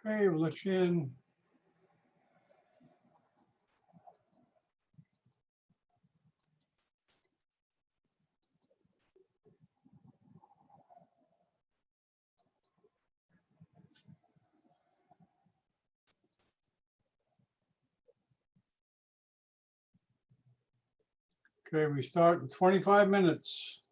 Okay, we'll let you in. Okay, we start in 25 minutes.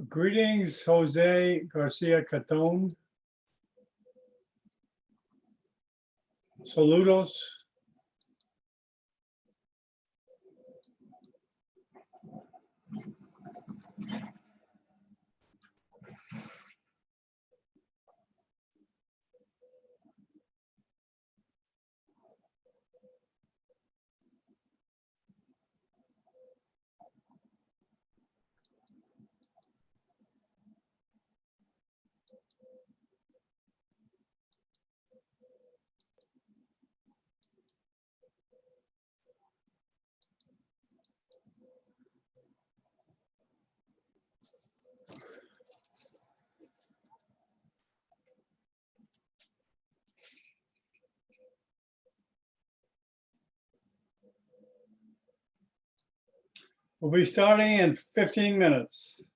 Greetings, Jose Garcia Caton. Saludos. We'll be starting in 15 minutes.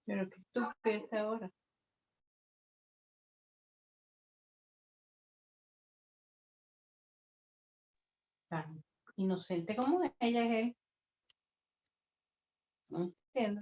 Pero que tú, ¿qué es ahora? Tan inocente como ella es él. No entiendo.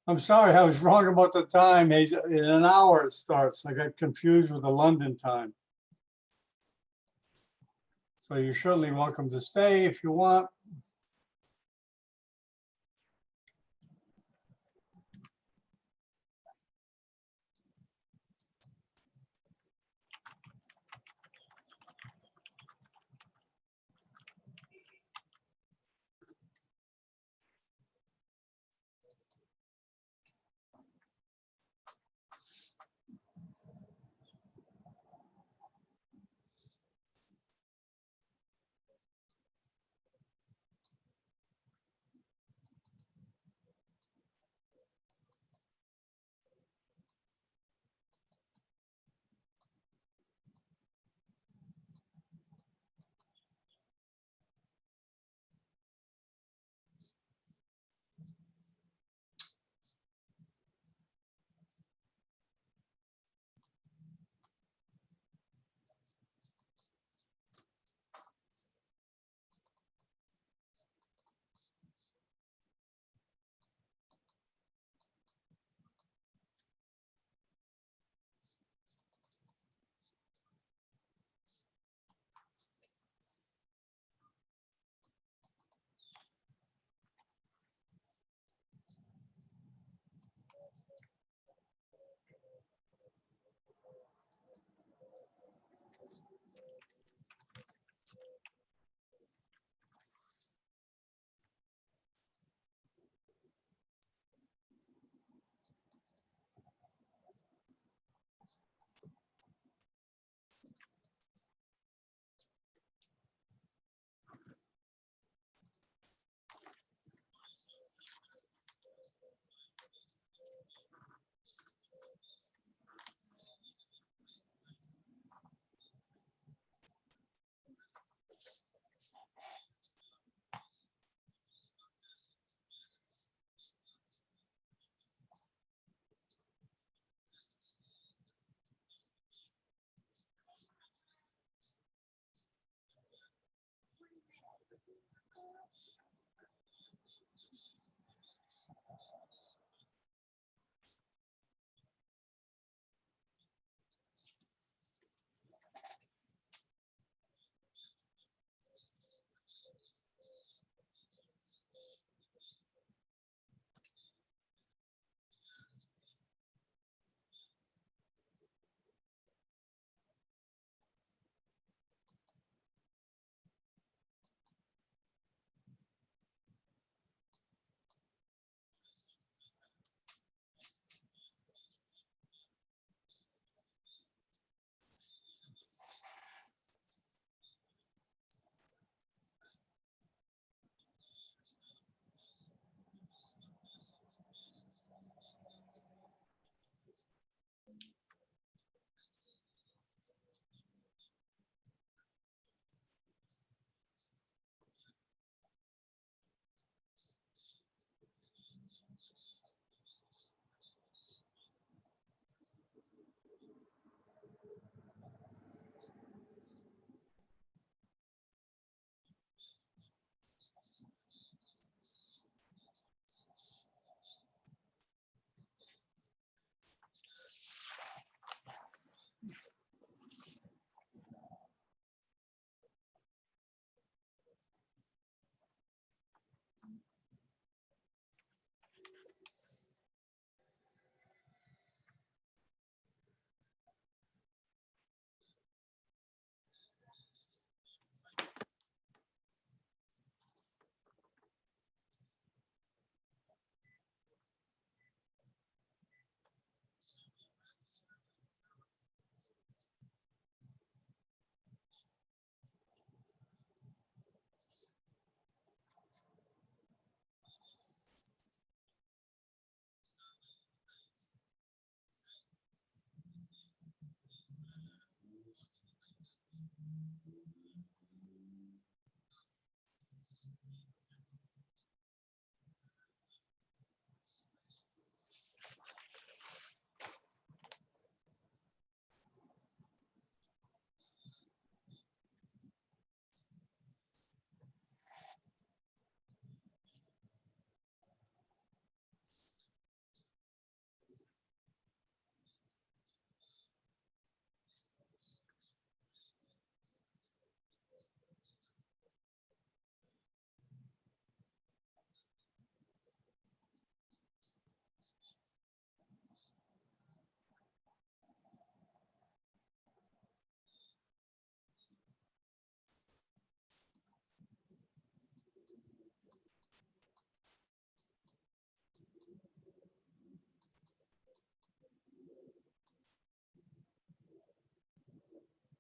I'm sorry, I was wrong about the time. In an hour it starts. I got confused with the London time. So you're certainly welcome to stay if you want.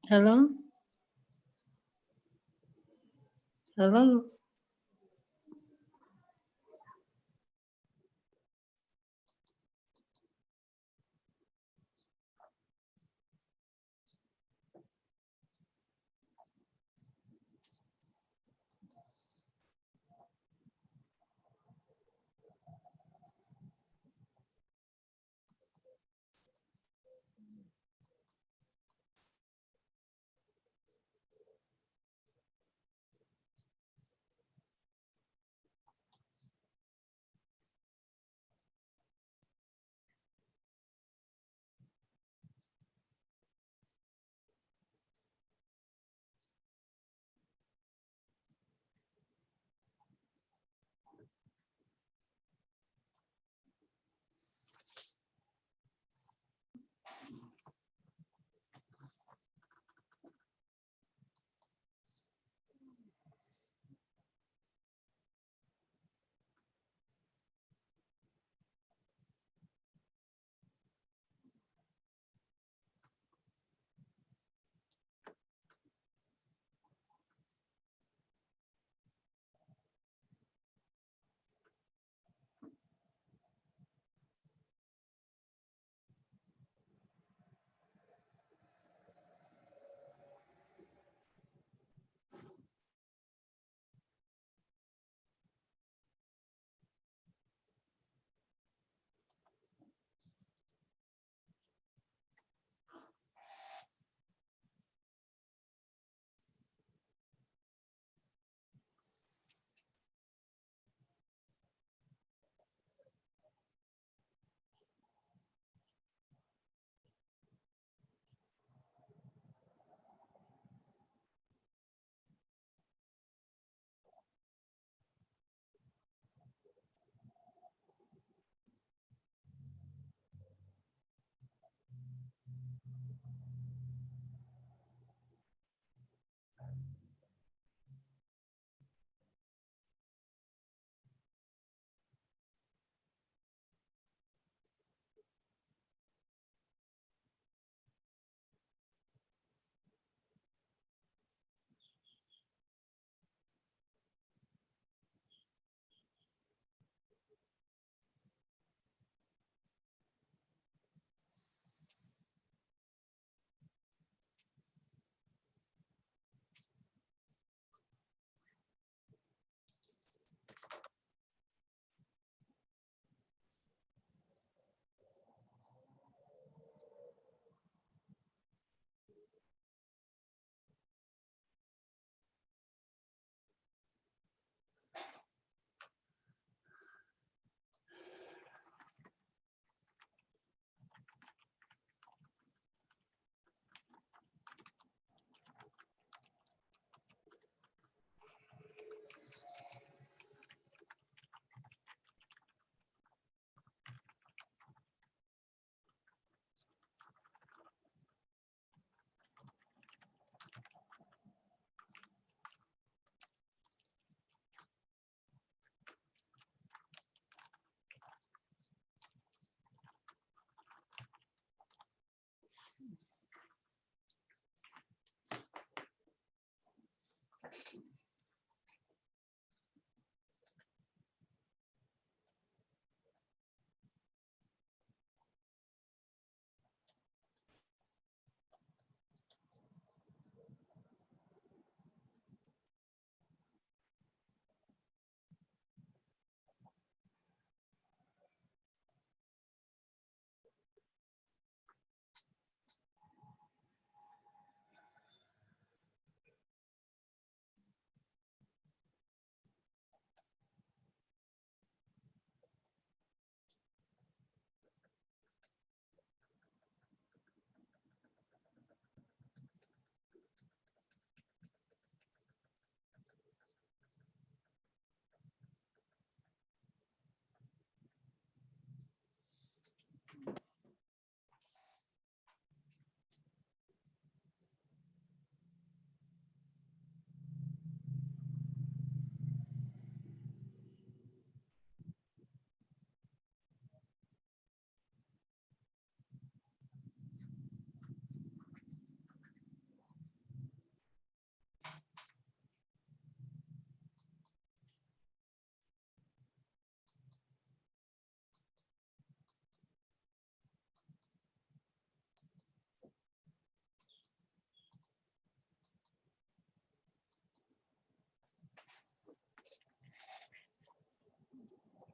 Hello? Hello?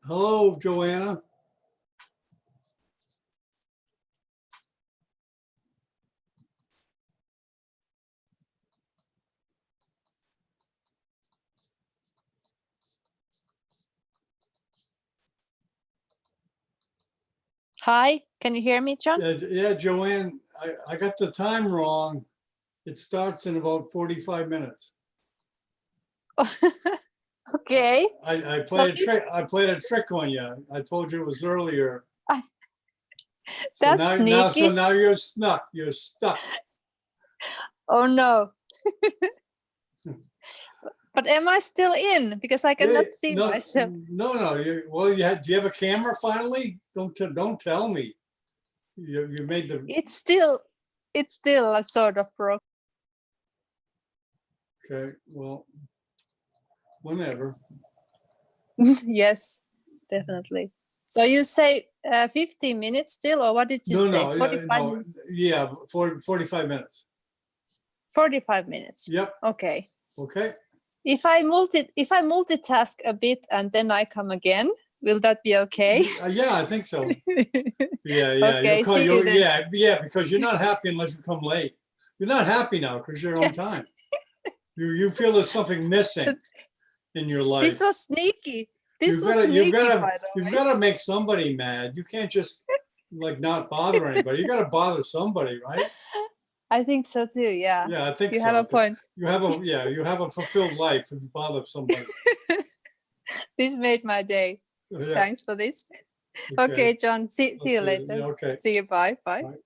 Hello, Joanna. Hi, can you hear me, John? Yeah, Joanne, I got the time wrong. It starts in about 45 minutes. Okay. I played a trick on you. I told you it was earlier. So That's so sneaky. now you're stuck. You're stuck. Oh no. But am I still in? Because I cannot see no, myself. No. Do you have a camera finally? Don't tell me. You made the. It's still a sort of pro. Okay, well, whenever. Yes, definitely. So you say 15 minutes still, or what did you say? 45 minutes? Yeah, 45 minutes. 45 minutes. Yep. Okay. Okay. If I multitask a bit and then I come again, will that be okay? Yeah, I think so. Yeah. Okay, see you then. Yeah, because you're not happy unless you come late. You're not happy now because you're on Yes. time. You feel there's something missing in your life. This was sneaky. You've got to make somebody mad. You can't just like not bother anybody. You got to bother somebody, right? I think so too. Yeah. Yeah, I think you so. have a point. You have a fulfilled life if you bother somebody. This made my day. Yeah. Thanks for this. Okay, John. See you later. Yeah, okay. See you. Bye. Bye. Bye.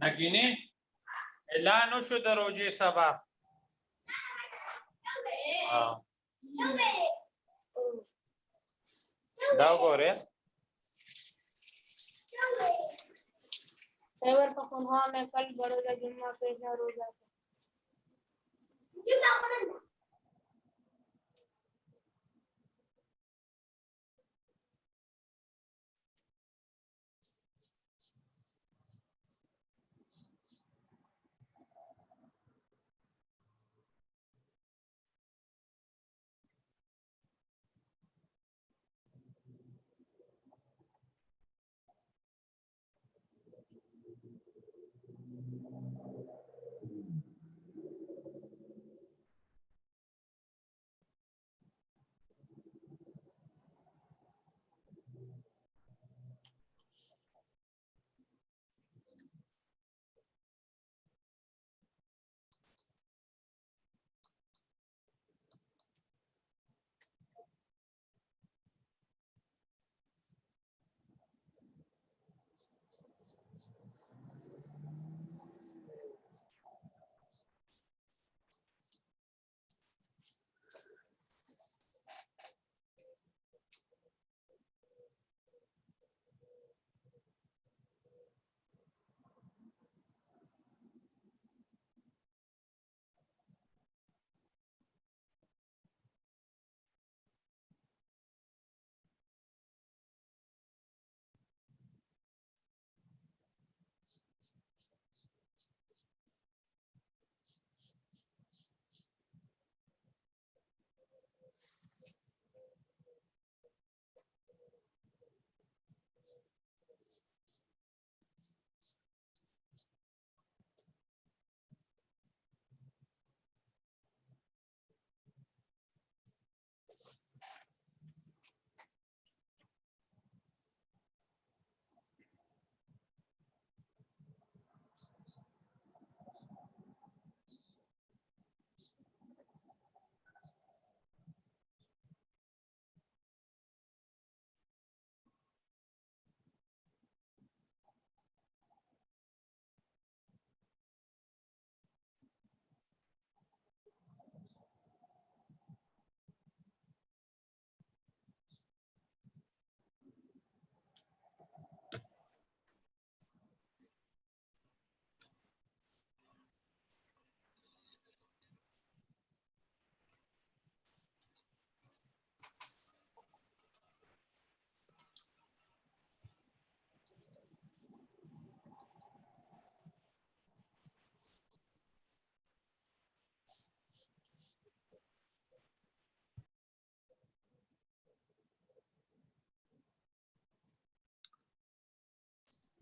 نگینی اعلان شده روزی سبب दाव को रे driver का phone हाँ मैं कल बड़ौदा जुम्मा पे रोज आता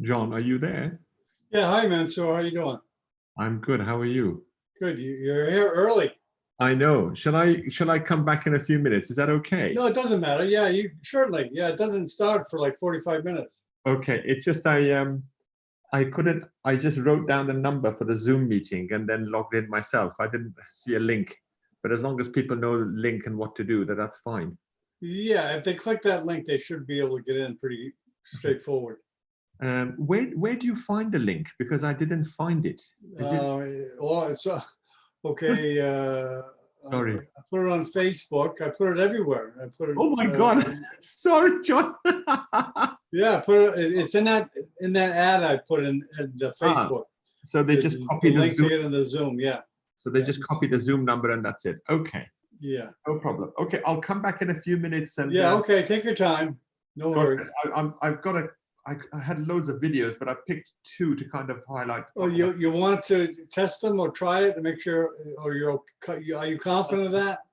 John, are you there? Yeah, hi, Mansoor. How you doing? I'm good. How are you? Good. You're here early. I know. Shall I come back in a few minutes? Is that okay? No, it doesn't matter. Yeah, you certainly. Yeah, it doesn't start for like 45 minutes. Okay. It's just I couldn't. I just wrote down the number for the Zoom meeting and then logged in myself. I didn't see a link, but as long as people know the link and what to do, that's fine. Yeah, if they click that link, they should be able to get in pretty straightforward. Where do you find the link? Because I didn't find it. Well, it's okay. Sorry. I put it on Facebook. I put it everywhere. I put it. Oh my God! Sorry, John. Yeah, it's in that ad I put in the Facebook. So they just copy the link Zoom. to get in the Zoom. Yeah. So they just copy the Zoom number and that's it. Okay. Yeah. No problem. Okay, I'll come back in a few minutes and. Yeah. Okay. Take your time. No worries. I had loads of videos, but I picked two to kind of highlight. Oh, you want to test them or try it to make sure, or you're okay? Are you confident of that?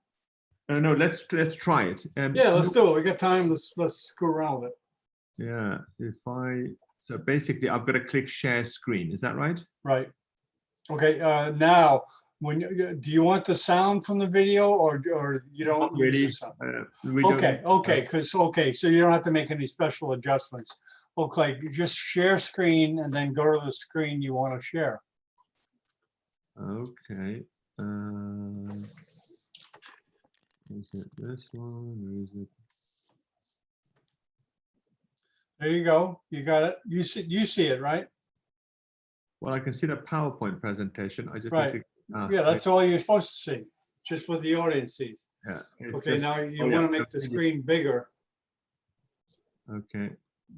No, let's try it. Yeah, let's do it. We got time. Let's screw around with it. Yeah, so basically I've got to click share screen. Is that right? Right. Okay. Now, do you want the sound from the video, or you don't Not really. use the sound? Okay. So you don't have to make any special adjustments. Okay, just share screen and then go to the screen you want to share. Okay. Is it this one or is it? There you go. You got it. You see it, right? Well, I can see the PowerPoint presentation. I just Right. need to, Yeah, that's all you're supposed to see. just what the audience sees. Yeah. it's Okay, just- now you oh, yeah, want to make the video. screen bigger. Okay.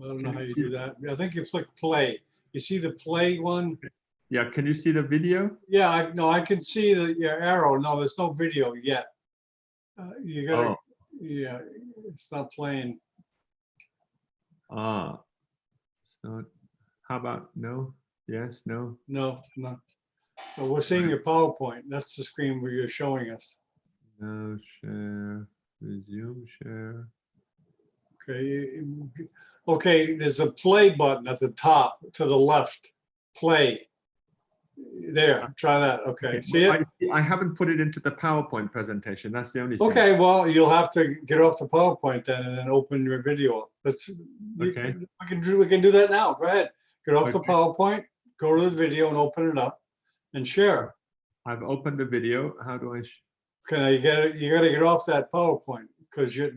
I don't know Can how you you see do that. I think you click play. You see the play one? Yeah. Can you see the video? Yeah, I can see your arrow. No, there's no video yet. You gotta, Oh. yeah, it's not playing. Ah. It's not. How about no? Yes. No. No, no. But we're seeing your PowerPoint. That's the screen where you're showing us. No. Share. Resume share. Okay, okay, there's a play button at the top to the left. Play. There, try that. Okay, see it? I haven't put it into the PowerPoint presentation. That's the only thing. Okay, well, you'll have to get off the PowerPoint then and then open your video up. Okay. We can do that now. Go ahead. Get off the Okay. PowerPoint, go to the video and open it up and share. I've opened the video. How do I? Okay, you gotta get off that PowerPoint because you're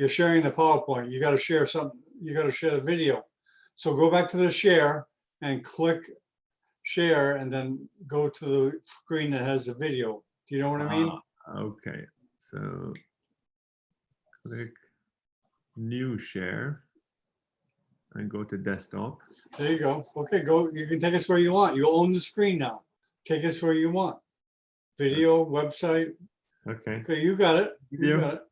sharing the PowerPoint. You gotta share something, you gotta share the video. So go back to the share and click share and then go to the screen that has the video. Do you know what I mean? Okay. So click new share and go to desktop. There you go. Okay, go. You can take us where you want. You own the screen now. Take us where you want. Video, website. Okay. Okay, you got it. You Video. got it.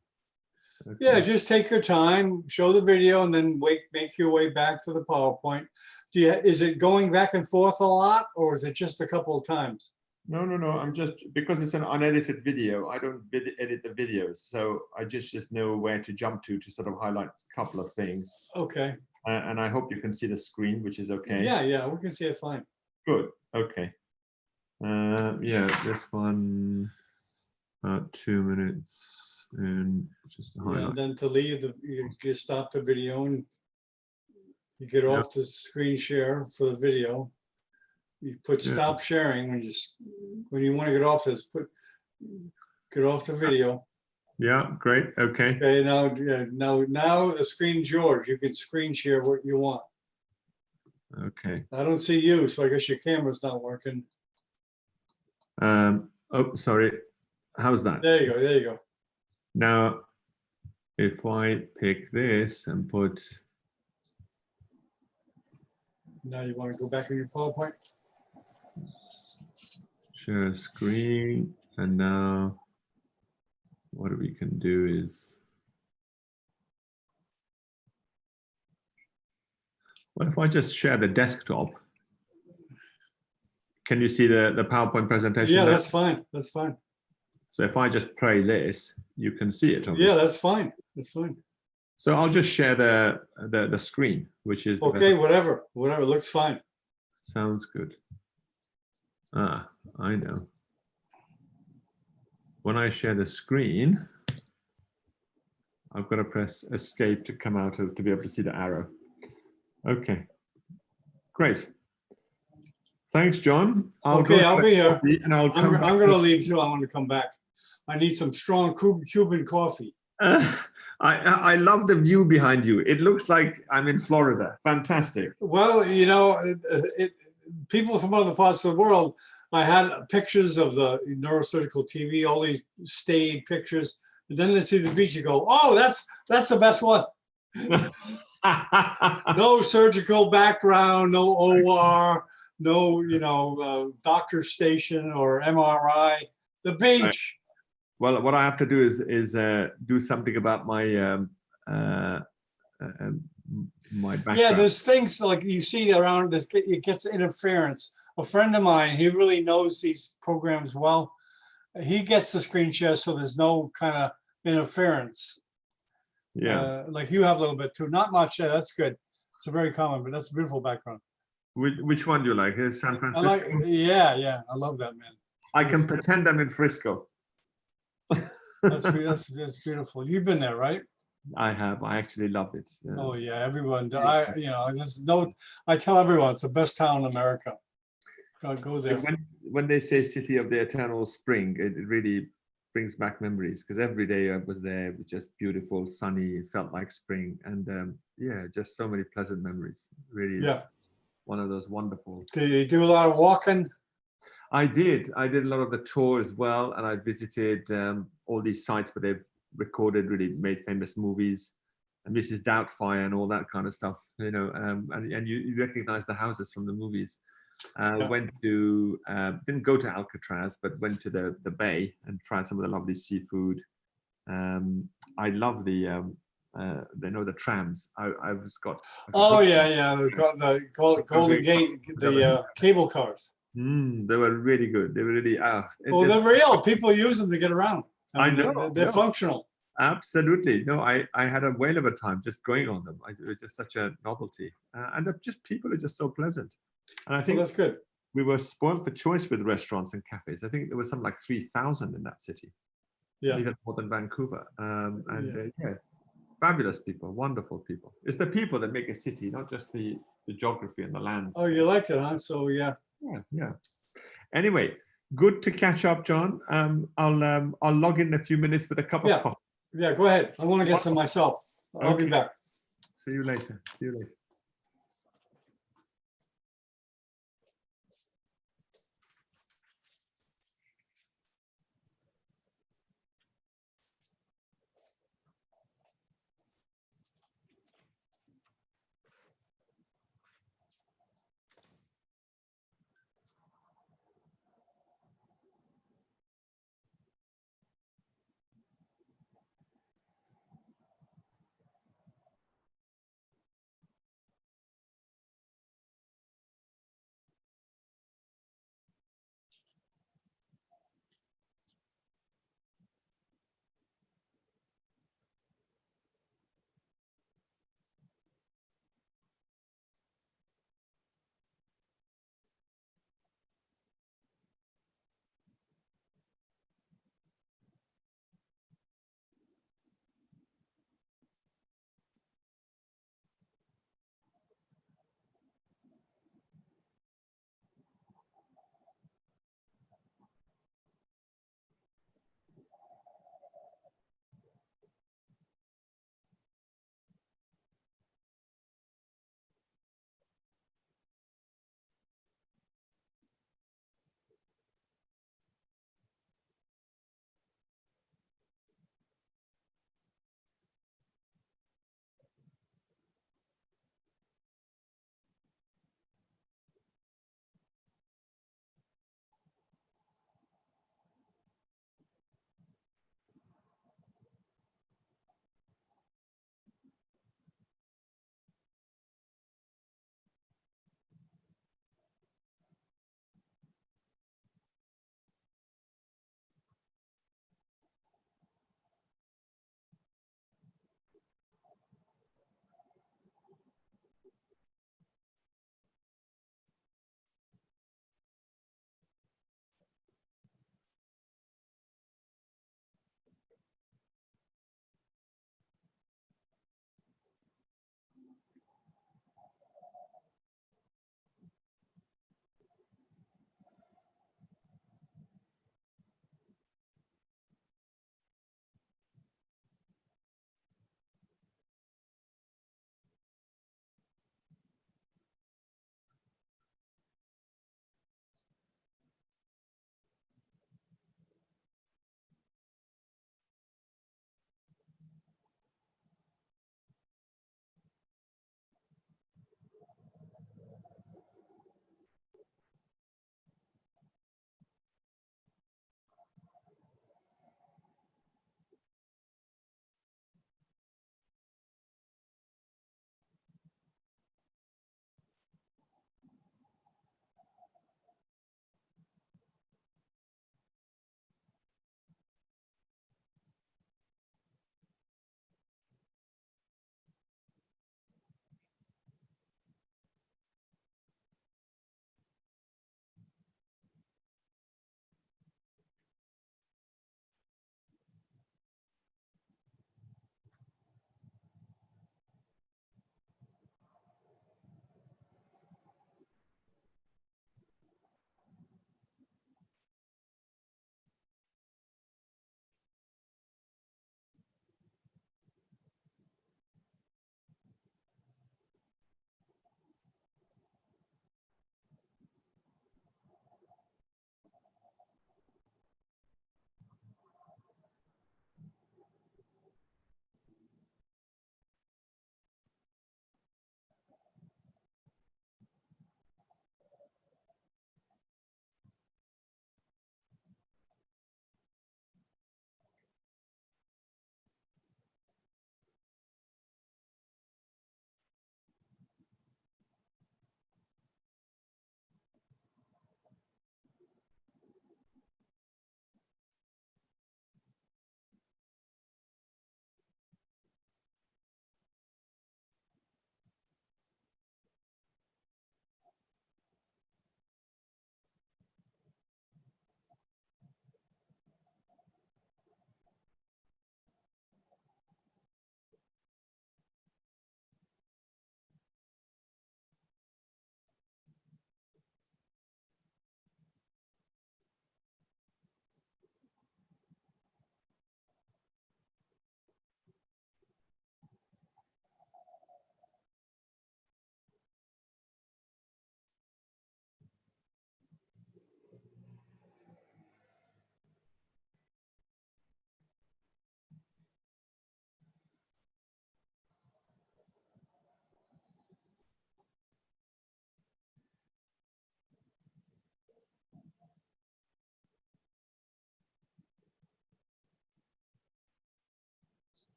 Okay. Yeah, just take your time, show the video, and then make your way back to the PowerPoint. Is it going back and forth a lot, or is it just a couple of times? No. I'm just, because it's an unedited video, I don't edit the videos. So I just know where to jump to sort of highlight a couple of things. Okay. And I hope you can see the screen, which is okay. Yeah, we can see it fine. Good. Okay. Yeah, this one, about 2 minutes. And just to Yeah, highlight. and then to leave, you stop the video and you get off the screen share for the video. You put Yeah. stop sharing when you want to get off this, get off the video. Yeah, great. Okay. Okay, now the screen's yours. You can screen share what you want. Okay. I don't see you, so I guess your camera's not working. Oh, sorry. How's that? There you go, there you go. Now, if I pick this and put, Now you want to go back in your PowerPoint? share screen, and now what we can do is, what if I just share the desktop? Can you see the PowerPoint presentation? Yeah, now? that's fine, that's fine. So if I just play this, you can see it. Obviously. Yeah, that's fine, that's fine. So I'll just share the screen, which is the Okay, better. whatever, looks fine. Sounds good. Ah, I know. When I share the screen, I've got to press escape to come out of, to be able to see the arrow. Okay, great. Thanks, John. Okay, I'll be here. And I'll come back I'm gonna leave too, I want to come back. I need some strong Cuban coffee. I love the view behind you. It looks like I'm in Florida. Fantastic. Well, you know, people from other parts of the world, I had pictures of the neurosurgical TV, all these stayed pictures. And then they see the beach, you go, oh, that's the best one. No surgical background, no OR, no, doctor's station or MRI, the beach. Right. Well, what I have to do is do something about my my background. Yeah, there's things like you see around this, it gets interference. A friend of mine, he really knows these programs well. He gets the screen share so there's no kind of interference. Yeah. Like you have a little bit too, not much. Yeah, that's good. It's a very common, but that's a beautiful background. Which one do you like? Is San I Francisco? like, yeah, I love that, man. I can pretend I'm in Frisco. That's beautiful. You've been there, right? I have. I actually love it. Oh yeah, everyone. There's no. I tell everyone it's the best town in America. Go there. When they say City of the Eternal Spring, it really brings back memories because every day I was there, it was just beautiful, sunny. It felt like spring, and yeah, just so many pleasant memories. Really, is one of those wonderful. Do you do a lot of walking? I did. I did a lot of the tour as well, and I visited all these sites where they've recorded really made famous movies, and Mrs. Doubtfire and all that kind of stuff. You know, and you recognize the houses from the movies. Yeah. Went to didn't go to Alcatraz, but went to the bay and tried some of the lovely seafood. I love the the trams. I was got. Oh, yeah. The Golden Gate, the cable cars. They were really good. They were really Well, they're real. People use them to get around. I mean, know, They're no. functional. Absolutely. No, I had a whale of a time just going on them. It was just such a novelty. And just people are just so pleasant. And I Well, think that's good. we were spoiled for choice with restaurants and cafes. I think there was something like 3,000 in that city. Yeah. Even more than Vancouver. Fabulous people, wonderful people. It's the people that make a city, not just the geography and the lands. Oh, you liked it, huh? So, yeah. Yeah. Anyway, good to catch up, John. I'll log in a few minutes with a cup of coffee. Yeah, go ahead. I want to get some myself. I'll be Okay. back. See you later.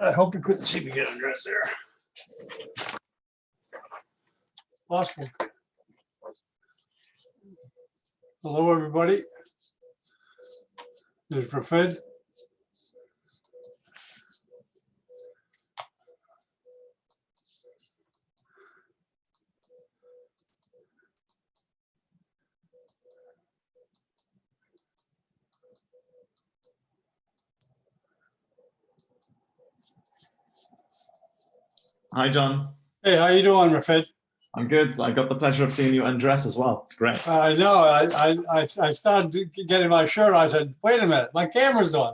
I hope you couldn't see me get undressed there. It's possible. Hello, everybody. This is Rafid. Hi, John. Hey, how you doing, Rafid? I'm good. I got the pleasure of seeing you undress as well. It's great. I know. I started getting my shirt. I said, "Wait a minute, my camera's on."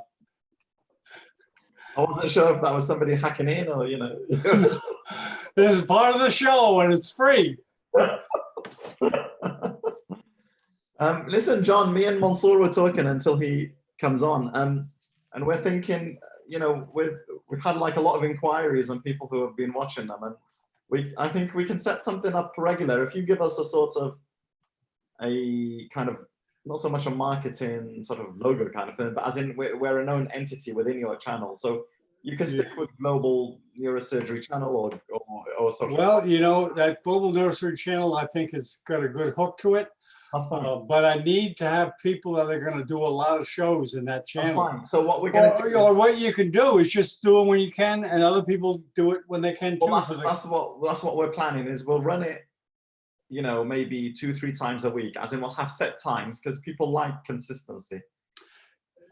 I wasn't sure if that was somebody hacking in or, you know. This is part of the show, and it's free. Listen, John, me and Mansoor were talking until he comes on, and we're thinking, you know, we've had like a lot of inquiries on people who have been watching them, and I think we can set something up regular if you give us a sort of a kind of, not so much a marketing sort of logo kind of thing, but as in we're a known entity within your channel. So you can stick with Global Neurosurgery channel or social. Well, you know, that Global Neurosurgery channel, I think, has got a good hook to it. But I need to have people that are going to do a lot of shows in that channel. That's fine. So what we're going to do, or what you can do is just do it when you can, and other people do it when they can too. Well, that's what we're planning is we'll run it, you know, maybe 2-3 times a week, as in we'll have set times because people like consistency.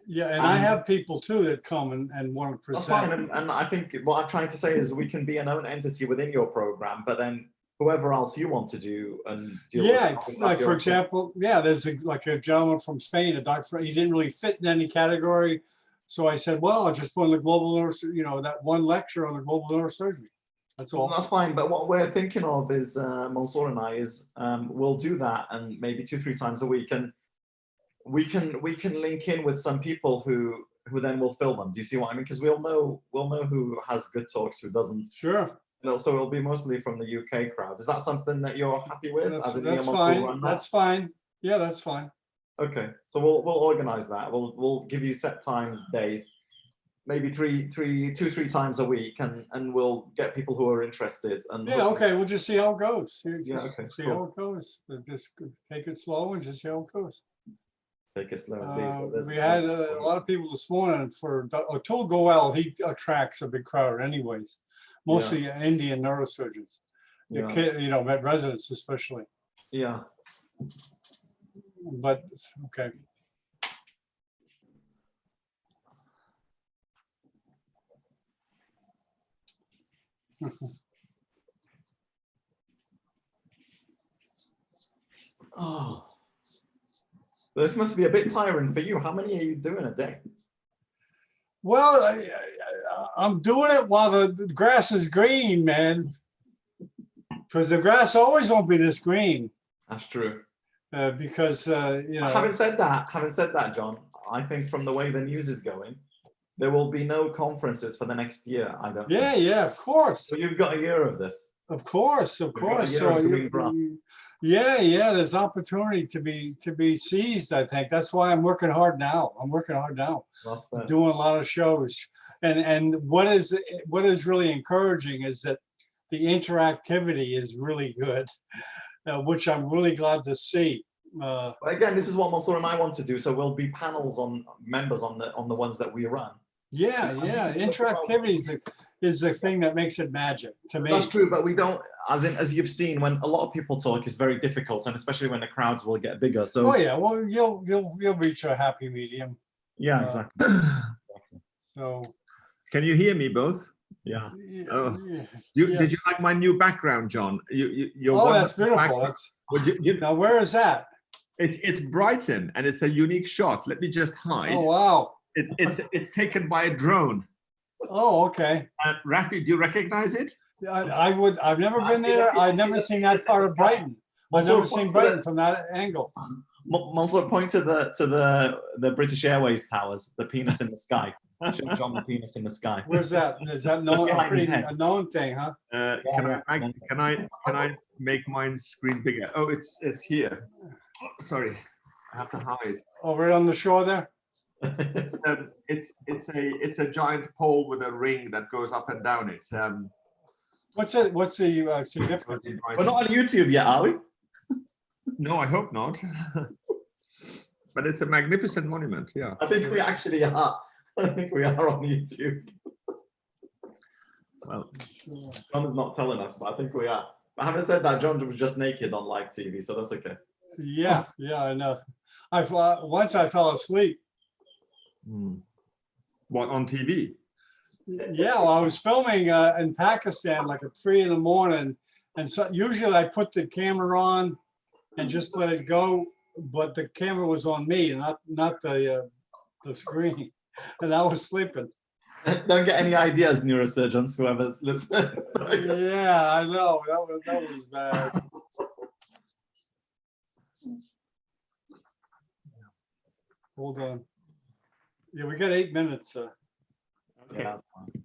Yeah, and I have people too that come and want to present. That's fine, and I think what I'm trying to say is we can be an own entity within your program, but then whoever else you want to do and deal with, like for example, there's like a gentleman from Spain, a doctor. He didn't really fit in any category, so I said, well, I'll just put in the global neurosurgery, you know, that one lecture on the global neurosurgery. That's all. That's fine, but what we're thinking of is Mansoor and I is we'll do that, and maybe 2-3 times a week, and we can link in with some people who then will fill them. Do you see what I mean? Because we'll know who has good talks, who doesn't. Sure. So it'll be mostly from the UK crowd. Is that something that you're happy with? That's fine. That's fine. Yeah, that's fine. Okay, so we'll organize that. We'll give you set times, days, maybe 2-3 times a week, and we'll get people who are interested. And yeah, okay, we'll just see how it goes. See cool. how it goes. Just take it slow and just see how it goes. Take it slow. We had a lot of people this morning for Atul Goel. He attracts a big crowd anyways. Mostly Indian neurosurgeons, you know, residents especially. Yeah. But okay. Oh, this must be a bit tiring for you. How many are you doing a day? Well, I'm doing it while the grass is green, man. Because the grass always won't be this green. That's true. Because you know. Having said that, John, I think from the way the news is going, there will be no conferences for the next year. I don't. Yeah, of course. So you've got a year of this. Of course. So there's opportunity to be seized. I think that's why I'm working hard now. I'm doing a lot of shows, and what is really encouraging is that the interactivity is really good, which I'm really glad to see. But again, this is what Mansoor and I want to do. So we'll be panels on members on the ones that we run. Yeah. Interactivity is the thing that makes it magic to me. That's true, but we don't, as you've seen, when a lot of people talk, it's very difficult, and especially when the crowds will get bigger. So. Oh yeah, well you'll reach a happy medium. Yeah, exactly. So. Can you hear me both? Yeah. Oh. Did you like my new background, John? That's beautiful. Now where is that? It's Brighton, and it's a unique shot. Let me just hide. Oh wow. It's taken by a drone. Oh, okay. Rafi, do you recognize it? I've never been there. I've never seen that part of Brighton. I've never seen Brighton from that angle. Mansoor, point to the British Airways towers, the penis in the sky. Show John the penis in the sky. Where's that? Is that a known thing, huh? Can I make mine screen bigger? Oh, it's here. Sorry, I have to hide. Oh, right on the shore there? It's a giant pole with a ring that goes up and down it. What's the significance? We're not on YouTube yet, are we? No, I hope not. But it's a magnificent monument. Yeah. I think we actually are. I think we are on YouTube. Well, John is not telling us, but I think we are. But having said that, John was just naked on live TV, so that's okay. Yeah, I know. Once I fell asleep. what, on TV? Yeah, well, I was filming in Pakistan like at 3 in the morning, and so usually I put the camera on and just let it go, but the camera was on me, not the screen, and I was sleeping. Don't get any ideas, neurosurgeons, whoever's listening. Yeah, I know that was bad. Hold on. Yeah, we got 8 minutes. Yeah, that's fine.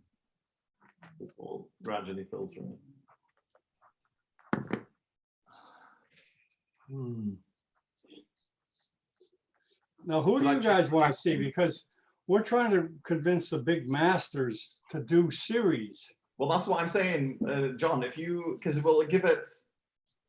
It's all gradually filtering. Now, who do you guys want to see? Because we're trying to convince the big masters to do series. Well, that's what I'm saying, John. If you, because we'll give it,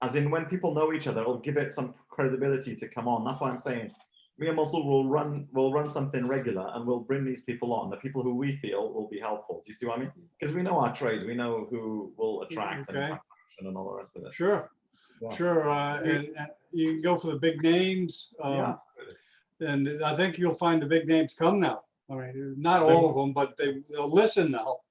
as in when people know each other, we'll give it some credibility to come on. That's why I'm saying, me and Mansoor will run something regular, and we'll bring these people on, the people who we feel will be helpful. Do you see what I mean? Because we know our trade, we know who will attract and all the rest of it. Sure, Yeah. sure. And you can go for the big names. Yeah, And I think you'll find the big names come now. I mean, not all of them, but they'll listen now.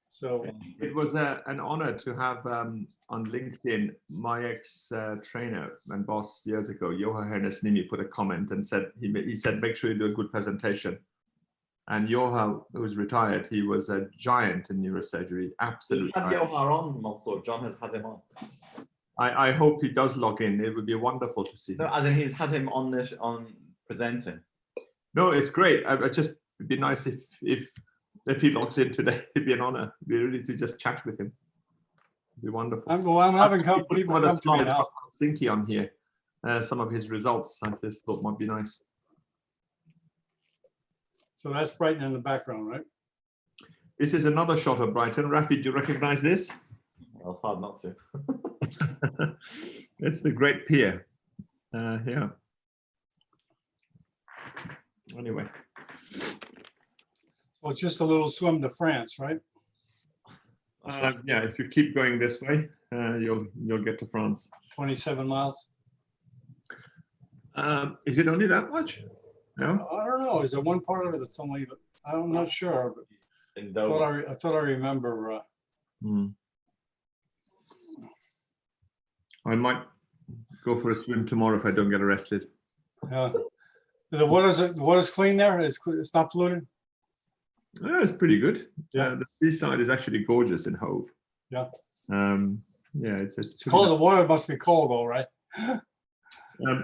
So it was an honor to have on LinkedIn my ex-trainer and boss years ago, Johanna, put a comment and said he said make sure you do a good presentation. And Johan, who's retired, he was a giant in neurosurgery. Absolutely. He's had Johan on, Mansoor. John has had him on. I hope he does log in. It would be wonderful to see him. No, as in he's had him on this on presenting. No, it's great. It'd be nice if he logs in today. It'd be an honor. It'd be really to just chat with him. It'd be wonderful. I'm having people come to me now. Helsinki on here. Some of his results I just thought might be nice. So that's Brighton in the background, right? This is another shot of Brighton. Rafi, do you recognize this? Well, it's hard not to. It's the Great Pier. Here. Anyway. Well, it's just a little swim to France, right? Yeah, if you keep going this way, you'll get to France. 27 miles. Is it only that much? No. I don't know. Is there one part of it that's only? I'm not sure. But I thought I remember. I might go for a swim tomorrow if I don't get arrested. The water's clean there. It's not polluted. It's pretty good. Yeah. The seaside is actually gorgeous in Hove. Yeah. Yeah, It's cold. The water must be cold, though, right?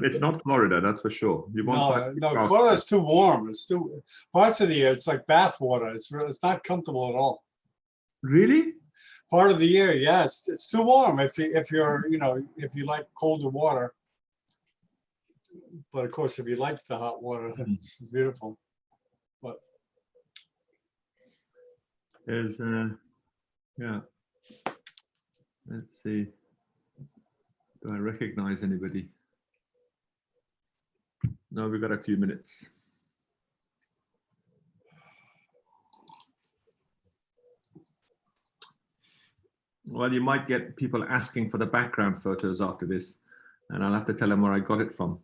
It's not Florida, that's for sure. You won't no, Florida's too warm. It's too parts of the year. It's like bath water. It's not comfortable at all. Really? Part of the year, yes. It's too warm if you're if you like colder water. But of course, if you like the hot water, it's beautiful. But there's yeah. Let's see. Do I recognize anybody? No, we've got a few minutes. Well, you might get people asking for the background photos after this, and I'll have to tell them where I got it from.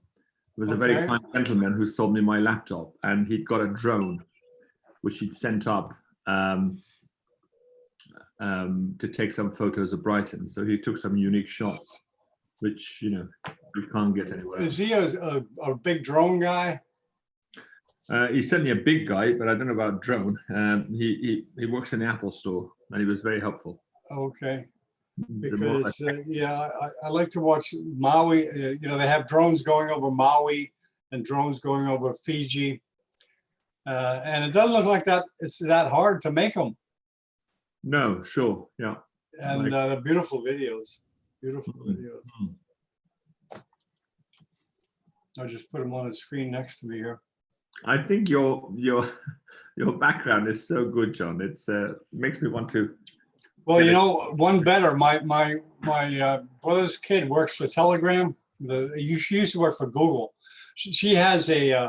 There was a very kind gentleman who sold me my laptop, and he'd got a drone, which he'd sent up to take some photos of Brighton. So he took some unique shots, which, you can't get anywhere else. Is he a big drone guy? He's certainly a big guy, but I don't know about drone. He works in the Apple store, and he was very helpful. Okay. Because yeah, I like to watch Maui. They have drones going over Maui and drones going over Fiji, and it doesn't look like that. It's that hard to make them. No, sure, yeah. And beautiful videos, beautiful videos. I'll just put them on the screen next to me here. I think your background is so good, John. It's makes me want to. Well, you know, one better. My brother's kid works for Telegram. She used to work for Google. She has a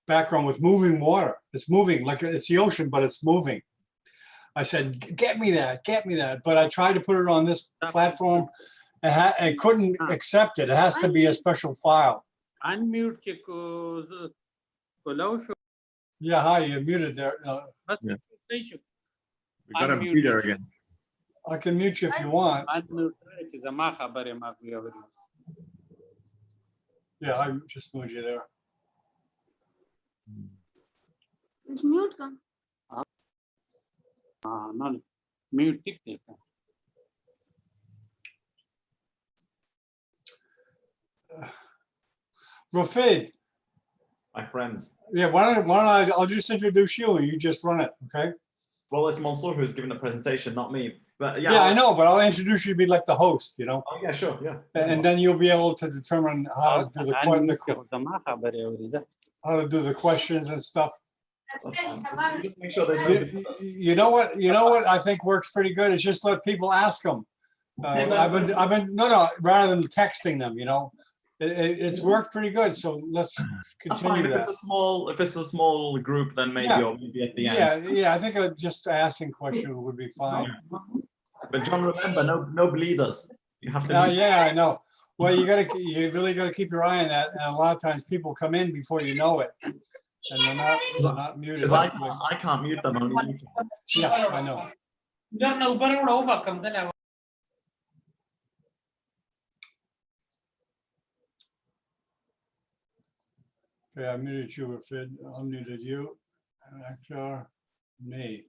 background with moving water. It's moving like it's the ocean, but it's moving. I said, get me that. But I tried to put it on this platform. I couldn't accept it. It has to be a special file. Unmute के को Yeah, hi, you're muted there. We got to mute her again. I can mute you if you want. Unmute چې زما خبره ما کوي. Yeah, I just moved you there. Is mute का? No, mute tick tick. Rafid, My friends. yeah, I'll just introduce you and you just run it, okay? Well, it's Mansoor who's giving the presentation, not me. But Yeah, I know, but I'll introduce you to be like the host, you know? Oh, yeah, sure, yeah. And then you'll be able to determine how to do the زما خبره اوري. how to do the questions and stuff. That's fine. Just make sure there's no. You know what I think works pretty good is just let people ask them. I've been no, rather than texting them, you know, it's worked pretty good. So let's That's fine. continue If it's a small group, then maybe Yeah. or maybe at the end. Yeah, I think just asking questions would be fine. But John, remember, no bleeders. You have to. Yeah, I know. Well, you really gotta keep your eye on that. And a lot of times people come in before you know it, and they're not muted. Because I can't mute them. Only you can. Yeah, I know. Okay, I muted you, Rafid. Unmuted you. And Akhtar, me.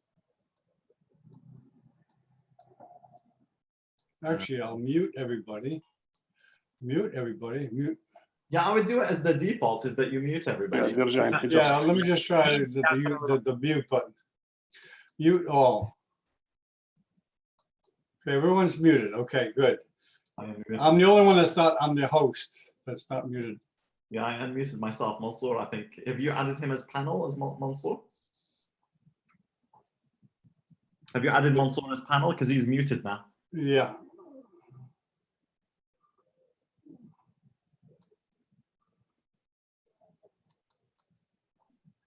Actually, I'll mute everybody. Mute. Yeah, I would do it as the default is that you mute everybody. Yeah, let me just try the mute button. Mute all. Okay, everyone's muted. Okay, good. I'm the only one that's not, I'm the host that's not muted. Yeah, I unmuted myself. Mansoor, I think. Have you added him as panel as Mansoor? Have you added Mansoor as panel? Because he's muted now. Yeah.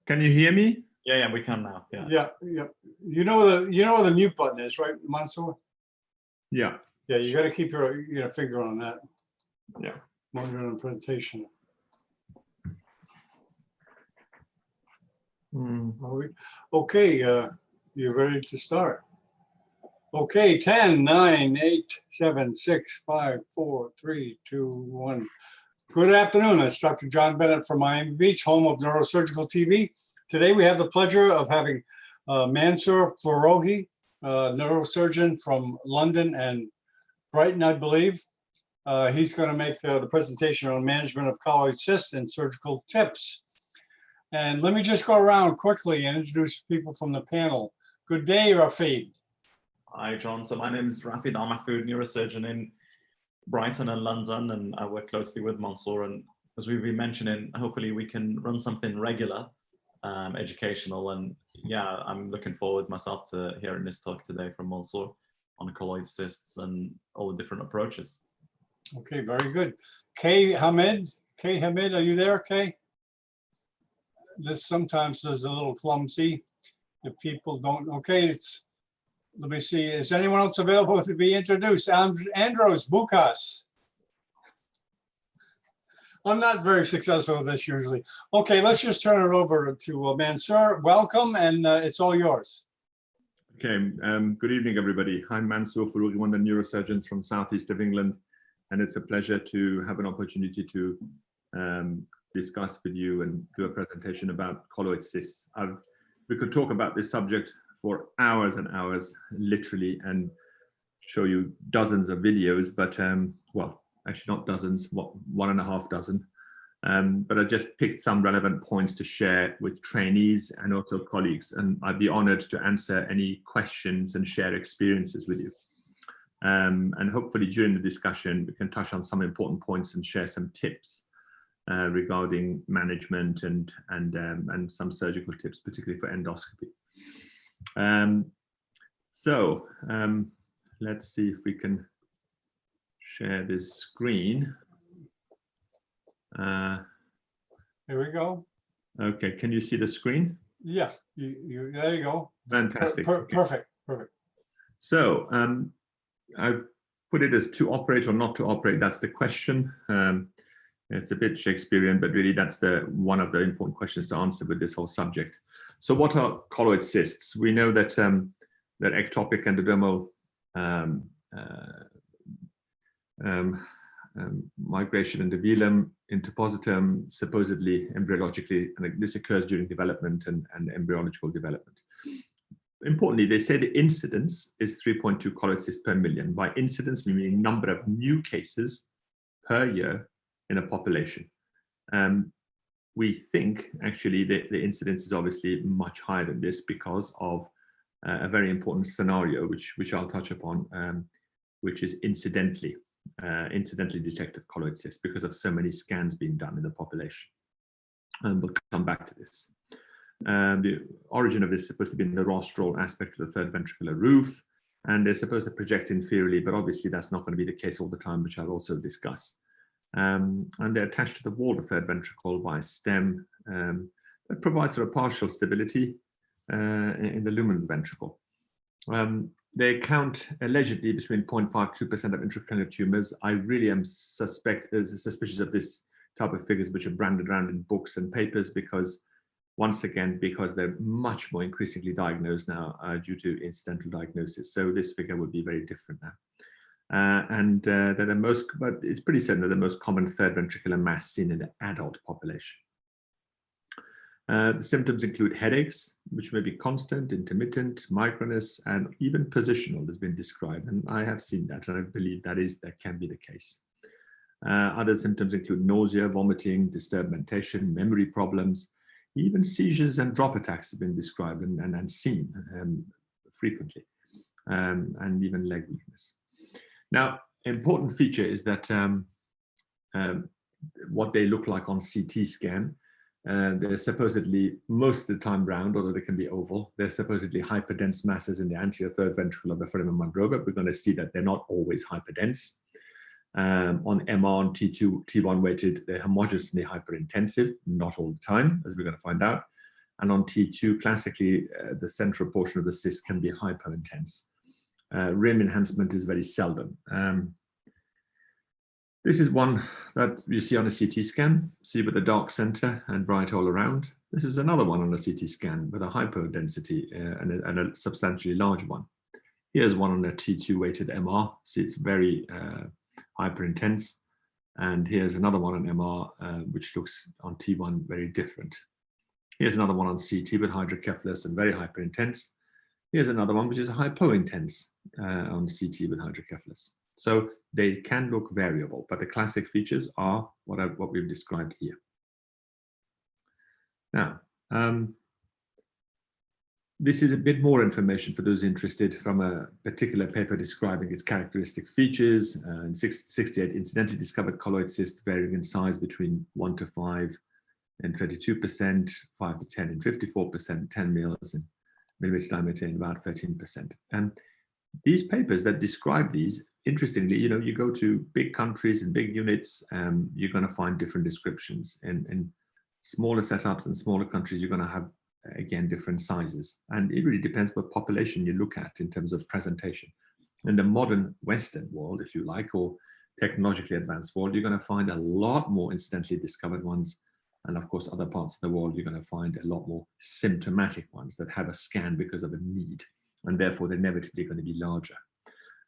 Can you hear me? Yeah, we can now. Yeah. Yeah. You know where the mute button is, right, Mansoor? Yeah. Yeah, you got to keep your finger on that. Yeah. Monitoring the presentation. Okay, you're ready to start. Okay, 10, 9, 8, 7, 6, 5, 4, 3, 2, 1. Good afternoon. It's Dr. John Bennett from Miami Beach, home of Neurosurgical TV. Today we have the pleasure of having Mansoor Foroughi, neurosurgeon from London and Brighton, I believe. He's going to make the presentation on management of colloid cysts and surgical tips. And let me just go around quickly and introduce people from the panel. Good day, Rafid. Hi, John. So my name is Rafid. I'm a food neurosurgeon in Brighton and London, and I work closely with Mansoor. And as we've been mentioning, hopefully we can run something regular, educational. And yeah, I'm looking forward myself to hearing this talk today from Mansoor on colloid cysts and all the different approaches. Okay, very good. Kay Hamid, are you there, Kay? This sometimes is a little clumsy. If people don't, okay, let me see. Is anyone else available to be introduced? Andros Bukas. I'm not very successful with this usually. Okay, let's just turn it over to Mansoor. Welcome, and it's all yours. Okay, good evening, everybody. I'm Mansoor Foroughi, one of the neurosurgeons from southeast of England, and it's a pleasure to have an opportunity to discuss with you and do a presentation about colloid cysts. We could talk about this subject for hours and hours, literally, and show you dozens of videos, but well, actually not dozens, 1.5 dozen. But I just picked some relevant points to share with trainees and also colleagues, and I'd be honored to answer any questions and share experiences with you. And hopefully during the discussion, we can touch on some important points and share some tips regarding management and some surgical tips, particularly for endoscopy. Let's see if we can share this screen. Here we go. Okay, can you see the screen? Yeah, there you go. Fantastic. Perfect. So I put it as to operate or not to operate. That's the question. It's a bit Shakespearean, but really that's one of the important questions to answer with this whole subject. So what are colloid cysts? We know that that ectopic endodermal migration in the velum into positum, supposedly embryologically, and this occurs during development and embryological development. Importantly, they say the incidence is 3.2 colloid cysts per million. By incidence, we mean number of new cases per year in a population. We think actually the incidence is obviously much higher than this because of a very important scenario, which I'll touch upon, which is incidentally detected colloid cysts because of so many scans being done in the population. And we'll come back to this. The origin of this is supposed to be in the rostral aspect of the third ventricular roof, and they're supposed to project inferiorly, but obviously that's not going to be the case all the time, which I'll also discuss. And they're attached to the wall of the third ventricle by a stem that provides a partial stability in the lumen ventricle. They account allegedly between 0.5 to 2% of intracranial tumors. I really am suspicious of this type of figures which are branded around in books and papers because, once again, because they're much more increasingly diagnosed now due to incidental diagnosis. So this figure would be very different now. But it's pretty certain they're the most common third ventricular mass seen in the adult population. The symptoms include headaches, which may be constant, intermittent, micronous, and even positional has been described. And I have seen that, and I believe that can be the case. Other symptoms include nausea, vomiting, disturbed mentation, memory problems, even seizures and drop attacks have been described and seen frequently, and even leg weakness. Now, important feature is that what they look like on CT scan, they're supposedly most of the time round, although they can be oval. They're supposedly hyperdense masses in the anterior third ventricle of the foramen magroga, but we're going to see that they're not always hyperdense. On MR and T2, T1 weighted, they're homogeneously hyperintensive, not all the time, as we're going to find out. And on T2, classically, the central portion of the cyst can be hyperintense. Rim enhancement is very seldom. This is one that you see on a CT scan, see with a dark center and bright all around. This is another one on a CT scan with a hypodensity and a substantially large one. Here's one on a T2 weighted MR, see it's very hyperintense. And here's another one on MR, which looks on T1 very different. Here's another one on CT with hydrocephalus and very hyperintense. Here's another one which is hypointense on CT with hydrocephalus. So they can look variable, but the classic features are what we've described here. Now, this is a bit more information for those interested from a particular paper describing its characteristic features. 68 incidentally discovered colloid cysts varying in size between 1 to 5 and 32%, 5 to 10 and 54%, 10 mils in millimeter diameter in about 13%. And these papers that describe these, interestingly, you go to big countries and big units, you're going to find different descriptions. In smaller setups and smaller countries, you're going to have, again, different sizes. And it really depends what population you look at in terms of presentation. In the modern Western world, if you like, or technologically advanced world, you're going to find a lot more incidentally discovered ones. And of course, other parts of the world, you're going to find a lot more symptomatic ones that have a scan because of a need. And therefore, they're inevitably going to be larger.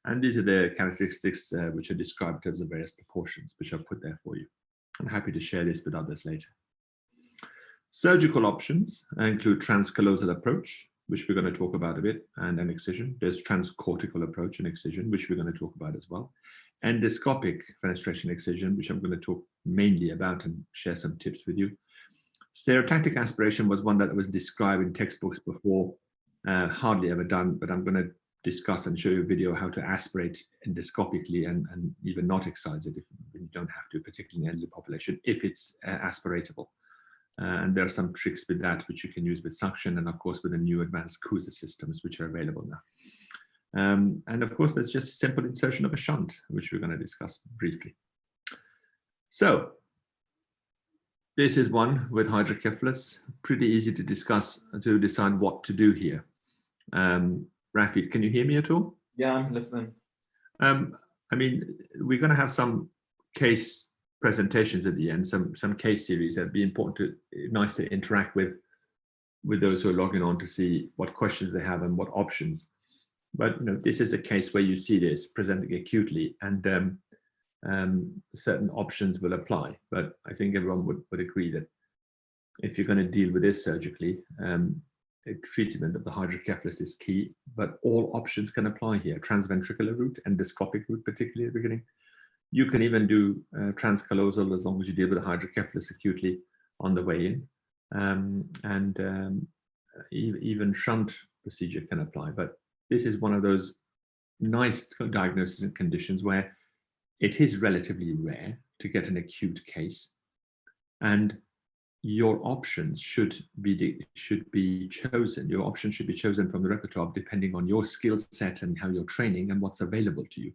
And these are the characteristics which are described in terms of various proportions, which I've put there for you. I'm happy to share this with others later. Surgical options include transcallosal approach, which we're going to talk about a bit, and an excision. There's transcortical approach and excision, which we're going to talk about as well. Endoscopic fenestration excision, which I'm going to talk mainly about and share some tips with you. Stereotactic aspiration was one that was described in textbooks before, hardly ever done, but I'm going to discuss and show you a video how to aspirate endoscopically and even not excise it if you don't have to, particularly in elderly population, if it's aspiratable. And there are some tricks with that which you can use with suction, and of course with the new advanced Kusa systems which are available now. And of course there's just a simple insertion of a shunt, which we're going to discuss briefly. So this is one with hydrocephalus, pretty easy to discuss, to decide what to do here. Rafid, can you hear me at all? Yeah, I'm listening. I mean, we're going to have some case presentations at the end, some case series that'd be important nice to interact with those who are logging on to see what questions they have and what options. But you know, this is a case where you see this presenting acutely, and certain options will apply. But I think everyone would agree that if you're going to deal with this surgically, a treatment of the hydrocephalus is key, but all options can apply here. Transventricular route, endoscopic route, particularly at the beginning. You can even do transcallosal as long as you deal with the hydrocephalus acutely on the way in. Even shunt procedure can apply. But this is one of those nice diagnoses and conditions where it is relatively rare to get an acute case, and your options should be chosen. Your options should be chosen from the repertoire depending on your skill set and how you're training and what's available to you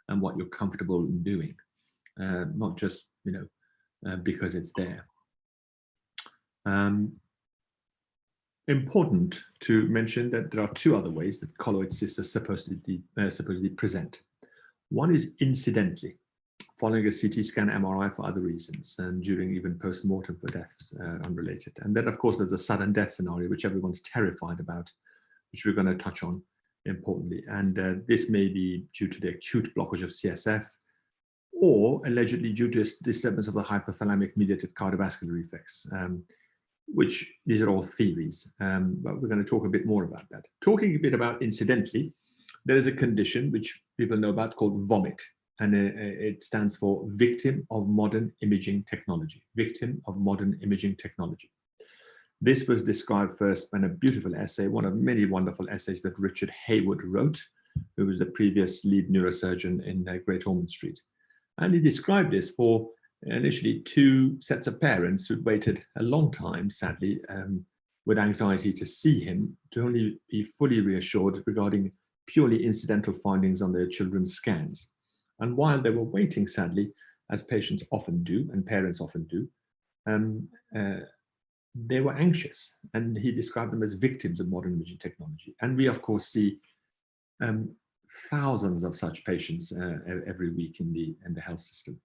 and what you're comfortable in doing, not just because it's there. Important to mention that there are two other ways that colloid cysts are supposedly present. One is incidentally, following a CT scan, MRI for other reasons, and during even post-mortem for deaths unrelated. And then, of course, there's a sudden death scenario, which everyone's terrified about, which we're going to touch on importantly. And this may be due to the acute blockage of CSF, or allegedly due to disturbance of the hypothalamic mediated cardiovascular reflex, which these are all theories, but we're going to talk a bit more about that. Talking a bit about incidentally, there is a condition which people know about called VOMIT. And it stands for Victim of Modern Imaging Technology. Victim of Modern Imaging Technology. This was described first in a beautiful essay, one of many wonderful essays that Richard Hayward wrote, who was the previous lead neurosurgeon in Great Ormond Street. And he described this for initially two sets of parents who'd waited a long time, sadly, with anxiety to see him, to only be fully reassured regarding purely incidental findings on their children's scans. And while they were waiting, sadly, as patients often do, and parents often do, they were anxious. And he described them as victims of modern imaging technology. And we, of course, see thousands of such patients every week in the health system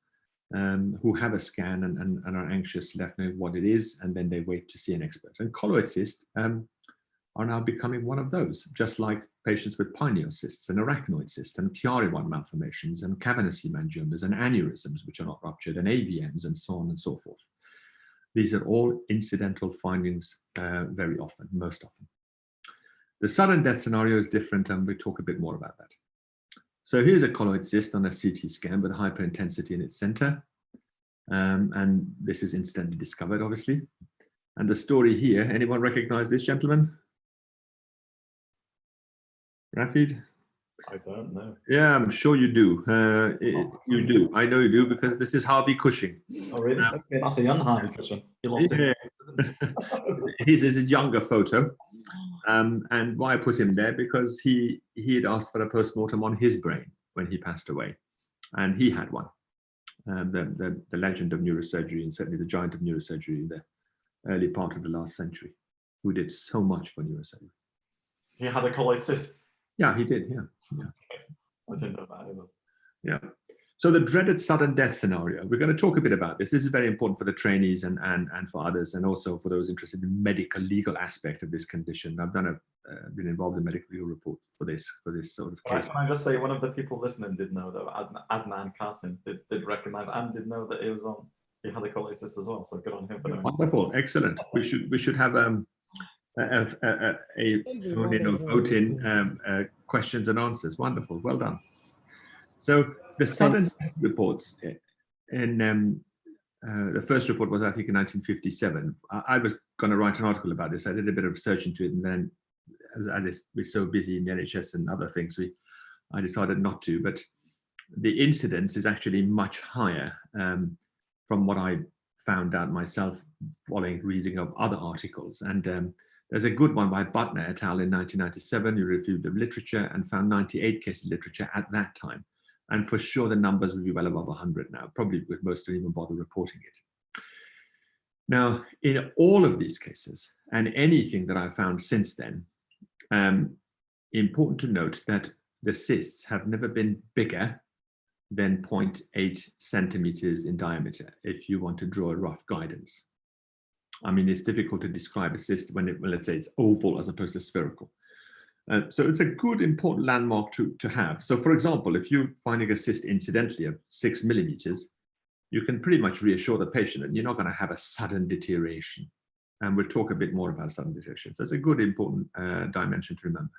who have a scan and are anxious, left knowing what it is, and then they wait to see an expert. And colloid cysts are now becoming one of those, just like patients with pineal cysts and arachnoid cysts and Chiari-1 malformations and cavernous hemangiomas and aneurysms which are not ruptured and AVMs and so on and so forth. These are all incidental findings very often, most often. The sudden death scenario is different, and we'll talk a bit more about that. So here's a colloid cyst on a CT scan with hyperintensity in its center. And this is incidentally discovered, obviously. And the story here, anyone recognize this gentleman? Rafid? I don't know. Yeah, I'm sure you do. You do. I know you do, because this is Harvey Cushing. Oh, really? Okay, that's a young Harvey Cushing. He lost it. His is a younger photo. And why I put him there? Because he had asked for a post-mortem on his brain when he passed away. And he had one. The legend of neurosurgery, and certainly the giant of neurosurgery in the early part of the last century, who did so much for neurosurgery. He had a colloid cyst. Yeah, he did. Yeah. I didn't know that either. Yeah. So the dreaded sudden death scenario, we're going to talk a bit about this. This is very important for the trainees and for others, and also for those interested in medical legal aspect of this condition. I've been involved in medical legal report for this sort of case. Can I just say, one of the people listening did know, though, Adnan Qasim did recognize and did know that he had a colloid cyst as well. So good on him for knowing. Wonderful, excellent. We should have a phone-in or vote-in questions and answers. Wonderful, well done. So the sudden reports in the first report was, I think, in 1957. I was going to write an article about this. I did a bit of research into it, and then as we're so busy in the NHS and other things, I decided not to. But the incidence is actually much higher from what I found out myself following reading of other articles. And there's a good one by Butner et al. In 1997, who reviewed the literature and found 98 cases literature at that time. And for sure, the numbers will be well above 100 now, probably with most don't even bother reporting it. Now, in all of these cases, and anything that I've found since then, important to note that the cysts have never been bigger than 0.8 centimeters in diameter, if you want to draw a rough guidance. I mean, it's difficult to describe a cyst when let's say it's oval as opposed to spherical. So it's a good, important landmark to have. So for example, if you're finding a cyst incidentally of 6 millimeters, you can pretty much reassure the patient that you're not going to have a sudden deterioration. And we'll talk a bit more about sudden deterioration. So it's a good, important dimension to remember.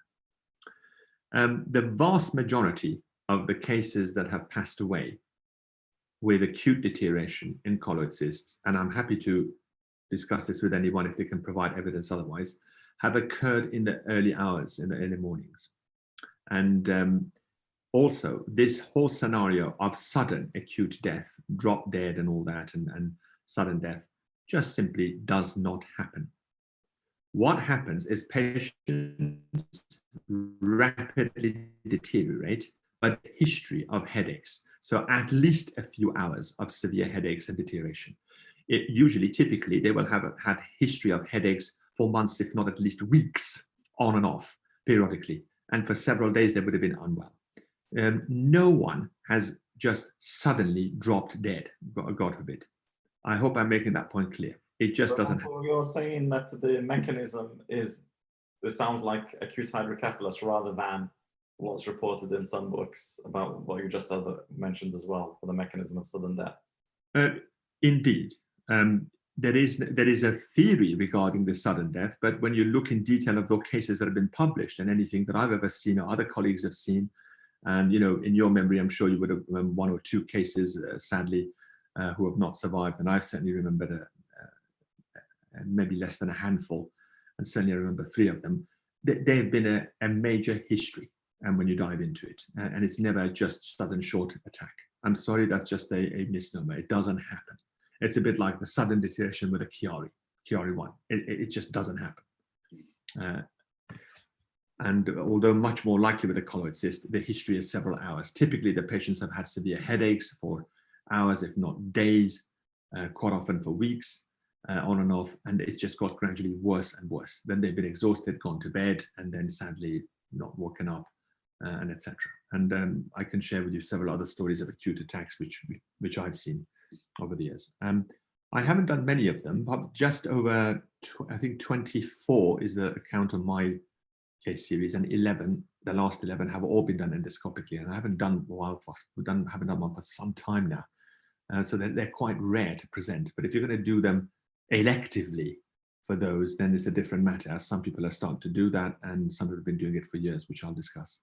The vast majority of the cases that have passed away with acute deterioration in colloid cysts, and I'm happy to discuss this with anyone if they can provide evidence otherwise, have occurred in the early hours, in the early mornings. And also this whole scenario of sudden acute death, drop dead and all that, and sudden death just simply does not happen. What happens is patients rapidly deteriorate, but history of headaches. So at least a few hours of severe headaches and deterioration. Typically, they will have had history of headaches for months, if not at least weeks, on and off, periodically. And for several days, they would have been unwell. No one has just suddenly dropped dead, God forbid. I hope I'm making that point clear. It just doesn't happen. You're saying that the mechanism is, it sounds like acute hydrocephalus rather than what's reported in some books about what you just mentioned as well for the mechanism of sudden death. Indeed. There is a theory regarding the sudden death, but when you look in detail of the cases that have been published and anything that I've ever seen or other colleagues have seen, and in your memory, I'm sure you would have one or two cases, sadly, who have not survived, and I've certainly remembered maybe less than a handful, and certainly I remember 3 of them. They have been a major history, and when you dive into it, and it's never just sudden short attack. I'm sorry, that's just a misnomer. It doesn't happen. It's a bit like the sudden deterioration with a Chiari 1. It just doesn't happen. And although much more likely with a colloid cyst, the history is several hours. Typically, the patients have had severe headaches for hours, if not days, quite often for weeks, on and off, and it's just got gradually worse and worse. Then they've been exhausted, gone to bed, and then sadly not woken up, and etc. And I can share with you several other stories of acute attacks which I've seen over the years. I haven't done many of them, but just over, I think 24 is the account of my case series, and 11, the last 11 have all been done endoscopically, and I haven't done one for some time now. So they're quite rare to present, but if you're going to do them electively for those, then it's a different matter, as some people are starting to do that, and some have been doing it for years, which I'll discuss.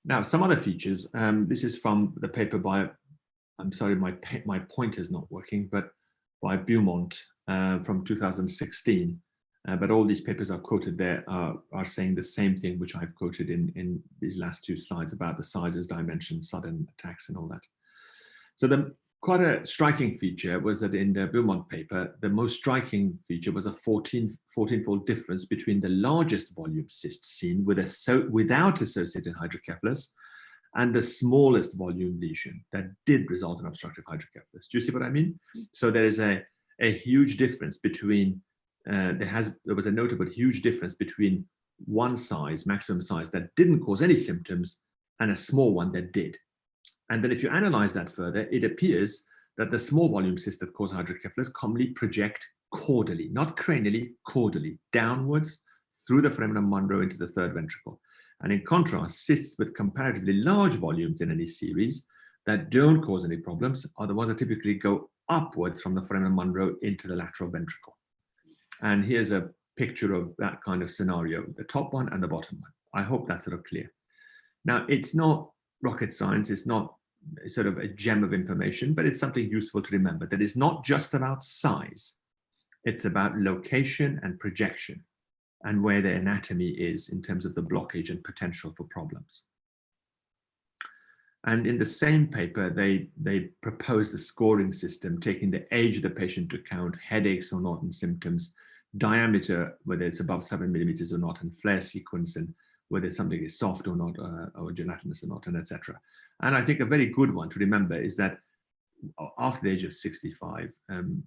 Now, some other features. This is from the paper by, I'm sorry, my pointer's not working, but by Beaumont from 2016. But all these papers I've quoted there are saying the same thing, which I've quoted in these last 2 slides about the sizes, dimensions, sudden attacks, and all that. So quite a striking feature was that in the Beaumont paper, the most striking feature was a 14-fold difference between the largest volume cyst seen without associated hydrocephalus and the smallest volume lesion that did result in obstructive hydrocephalus. Do you see what I mean? So there is a huge difference between, there was a notable huge difference between one size, maximum size, that didn't cause any symptoms and a small one that did. And then if you analyze that further, it appears that the small volume cysts that cause hydrocephalus commonly project caudally, not cranially, caudally, downwards through the foramen Monro into the 3rd ventricle. And in contrast, cysts with comparatively large volumes in any series that don't cause any problems are the ones that typically go upwards from the foramen Monro into the lateral ventricle. And here's a picture of that kind of scenario, the top one and the bottom one. I hope that's sort of clear. Now, it's not rocket science, it's not sort of a gem of information, but it's something useful to remember, that it's not just about size, it's about location and projection. and where the anatomy is in terms of the blockage and potential for problems. And in the same paper, they proposed a scoring system, taking the age of the patient into account, headaches or not, and symptoms, diameter, whether it's above 7 millimeters or not, and flare sequence, and whether something is soft or not, or gelatinous or not, and etc. And I think a very good one to remember is that after the age of 65,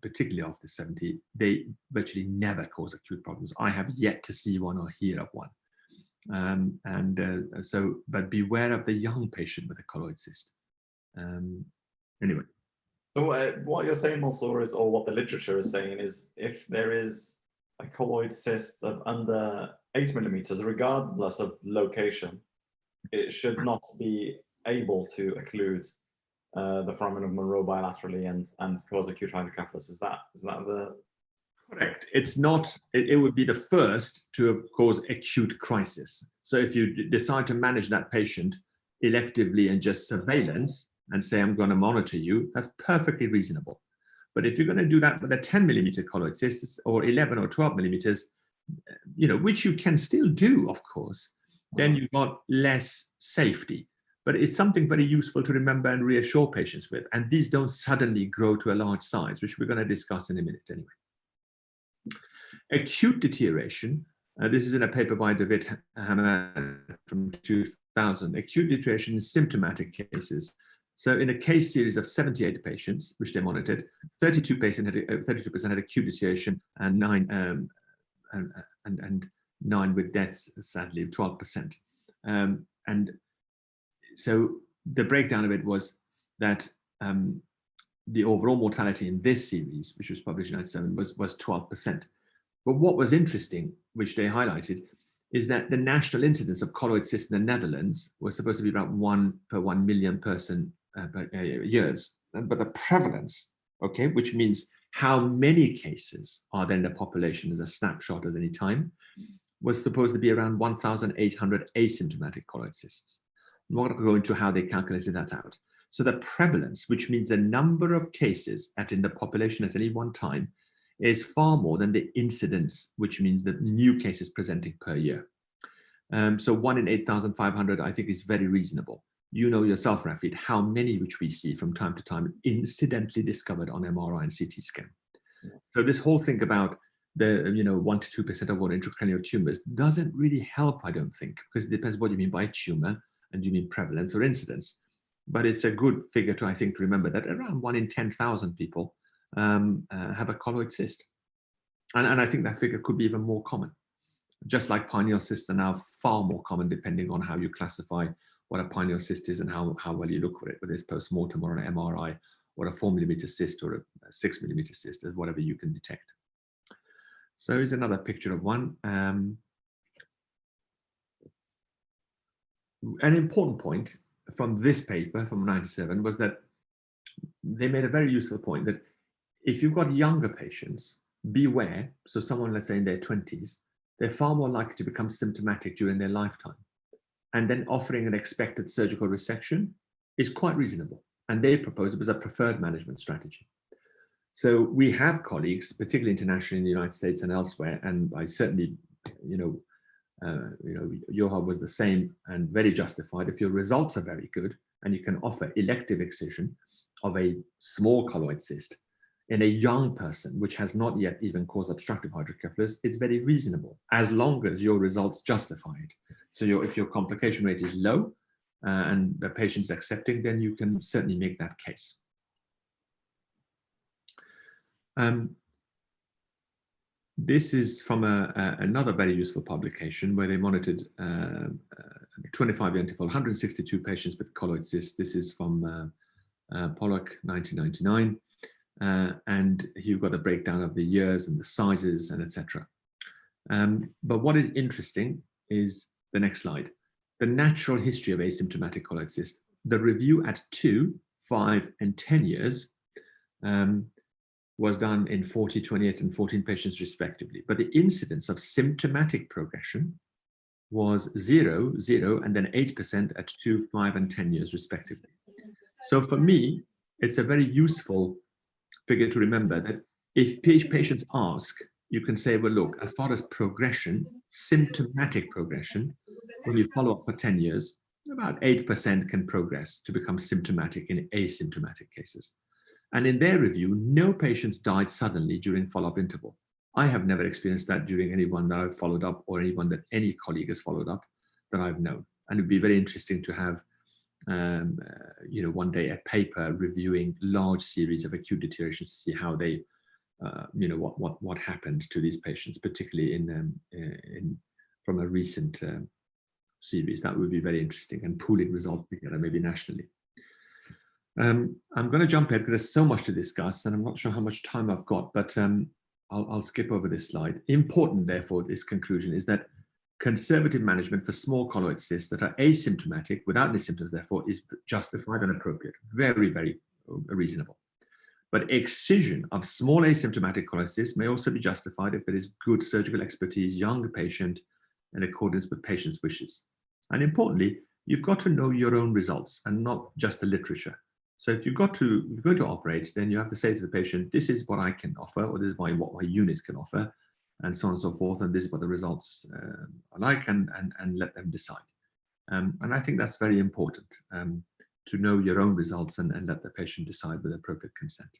particularly after 70, they virtually never cause acute problems. I have yet to see one or hear of one. But beware of the young patient with a colloid cyst. Anyway. So what you're saying, Mansoor, is, or what the literature is saying, is if there is a colloid cyst of under 8 millimeters, regardless of location, it should not be able to occlude the foramen of Monro bilaterally and cause acute hydrocephalus. Is that the... Correct. It's not, it would be the first to have caused acute crisis. So if you decide to manage that patient electively and just surveillance and say, I'm going to monitor you, that's perfectly reasonable. But if you're going to do that with a 10 millimeter colloid cyst or 11 or 12 millimeters, which you can still do, of course, then you've got less safety. But it's something very useful to remember and reassure patients with. And these don't suddenly grow to a large size, which we're going to discuss in a minute anyway. Acute deterioration, this is in a paper by David Hammer from 2000, acute deterioration in symptomatic cases. So in a case series of 78 patients, which they monitored, 32% had acute deterioration and 9 with deaths, sadly, 12%. And so the breakdown of it was that the overall mortality in this series, which was published in 1997, was 12%. But what was interesting, which they highlighted, is that the national incidence of colloid cysts in the Netherlands was supposed to be about 1 per 1 million person years. But the prevalence, okay, which means how many cases are there in the population as a snapshot at any time, was supposed to be around 1,800 asymptomatic colloid cysts. I'm not going to go into how they calculated that out. So the prevalence, which means the number of cases in the population at any one time, is far more than the incidence, which means the new cases presenting per year. So 1 in 8,500, I think, is very reasonable. You know yourself, Rafid, how many which we see from time to time incidentally discovered on MRI and CT scan. So this whole thing about the 1 to 2% of all intracranial tumors doesn't really help, I don't think, because it depends what you mean by tumor and you mean prevalence or incidence. But it's a good figure to, I think, to remember that around 1 in 10,000 people have a colloid cyst. And I think that figure could be even more common. Just like pineal cysts are now far more common depending on how you classify what a pineal cyst is and how well you look for it, whether it's post-mortem or an MRI or a 4 millimeter cyst or a 6 millimeter cyst, or whatever you can detect. So here's another picture of one. An important point from this paper from 1997 was that they made a very useful point that if you've got younger patients, beware. So someone, let's say in their 20s, they're far more likely to become symptomatic during their lifetime. And then offering an expected surgical resection is quite reasonable. And they propose it was a preferred management strategy. So we have colleagues, particularly internationally in the United States and elsewhere, and I certainly, Johan was the same and very justified. If your results are very good and you can offer elective excision of a small colloid cyst in a young person, which has not yet even caused obstructive hydrocephalus, it's very reasonable, as long as your results justify it. So if your complication rate is low and the patient is accepting, then you can certainly make that case. This is from another very useful publication where they monitored 25-year interval, 162 patients with colloid cysts. This is from Pollock, 1999. And you've got the breakdown of the years and the sizes and etc. But what is interesting is the next slide. The natural history of asymptomatic colloid cyst. The review at 2, 5, and 10 years was done in 40, 28, and 14 patients respectively. But the incidence of symptomatic progression was 0, 0, and then 8% at 2, 5, and 10 years respectively. So for me, it's a very useful figure to remember that if patients ask, you can say, well, look, as far as progression, symptomatic progression, when you follow up for 10 years, about 8% can progress to become symptomatic in asymptomatic cases. And in their review, no patients died suddenly during follow-up interval. I have never experienced that during anyone that I've followed up or anyone that any colleague has followed up that I've known. And it'd be very interesting to have, one day a paper reviewing large series of acute deteriorations to see how they, what happened to these patients, particularly from a recent series. That would be very interesting, and pooling results together, maybe nationally. I'm going to jump ahead because there's so much to discuss, and I'm not sure how much time I've got, but I'll skip over this slide. Important, therefore, this conclusion is that conservative management for small colloid cysts that are asymptomatic, without any symptoms, therefore, is justified and appropriate. Very, very reasonable. But excision of small asymptomatic colloid cysts may also be justified if there is good surgical expertise, young patient, in accordance with patient's wishes. And importantly, you've got to know your own results and not just the literature. So if you're going to operate, then you have to say to the patient, this is what I can offer, or this is what my units can offer, and so on and so forth, and this is what the results are like, and let them decide. And I think that's very important, to know your own results and let the patient decide with appropriate consent.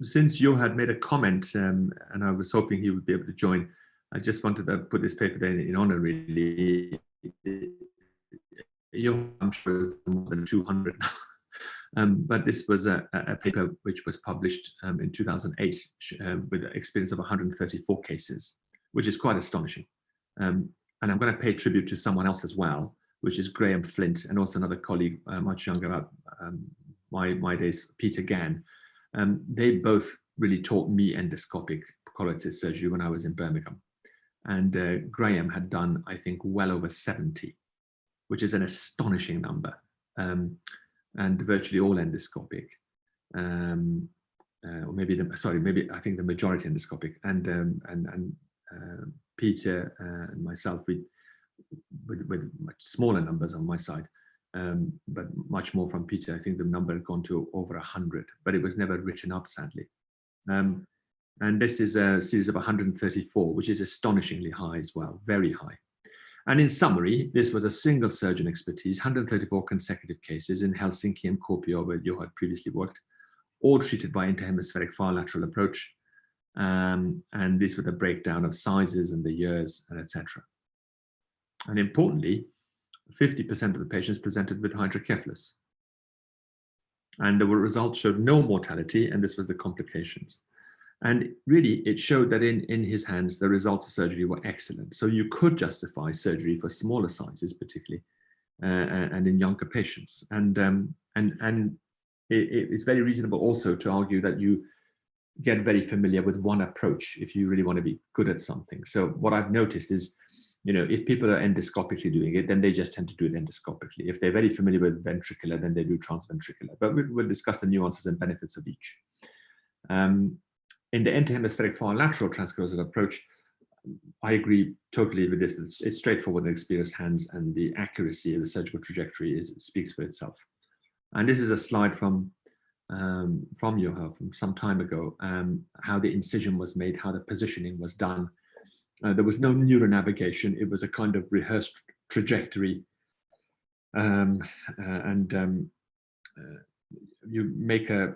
Since you had made a comment, and I was hoping he would be able to join, I just wanted to put this paper there in honor, really. I'm sure it's more than 200 now. But this was a paper which was published in 2008 with an experience of 134 cases, which is quite astonishing. And I'm going to pay tribute to someone else as well, which is Graham Flint, and also another colleague much younger, about my days, Peter Gann. They both really taught me endoscopic colloid cyst surgery when I was in Birmingham. And Graham had done, I think, well over 70, which is an astonishing number, and virtually all endoscopic, or maybe I think the majority endoscopic. And Peter and myself, with much smaller numbers on my side, but much more from Peter. I think the number had gone to over 100, but it was never written up, sadly. And this is a series of 134, which is astonishingly high as well, very high. And in summary, this was a single surgeon expertise, 134 consecutive cases in Helsinki and Kuopio, where you had previously worked, all treated by interhemispheric far lateral approach. And this with a breakdown of sizes and the years, and etc. And importantly, 50% of the patients presented with hydrocephalus. And the results showed no mortality, and this was the complications. And really, it showed that in his hands, the results of surgery were excellent. So you could justify surgery for smaller sizes, particularly, and in younger patients. And it's very reasonable also to argue that you get very familiar with one approach if you really want to be good at something. So what I've noticed is, if people are endoscopically doing it, then they just tend to do it endoscopically. If they're very familiar with ventricular, then they do transventricular. But we'll discuss the nuances and benefits of each. In the interhemispheric far lateral transcausal approach, I agree totally with this. It's straightforward and experienced hands, and the accuracy of the surgical trajectory speaks for itself. And this is a slide from Johanna from some time ago, how the incision was made, how the positioning was done. There was no neuronavigation. It was a kind of rehearsed trajectory. You make a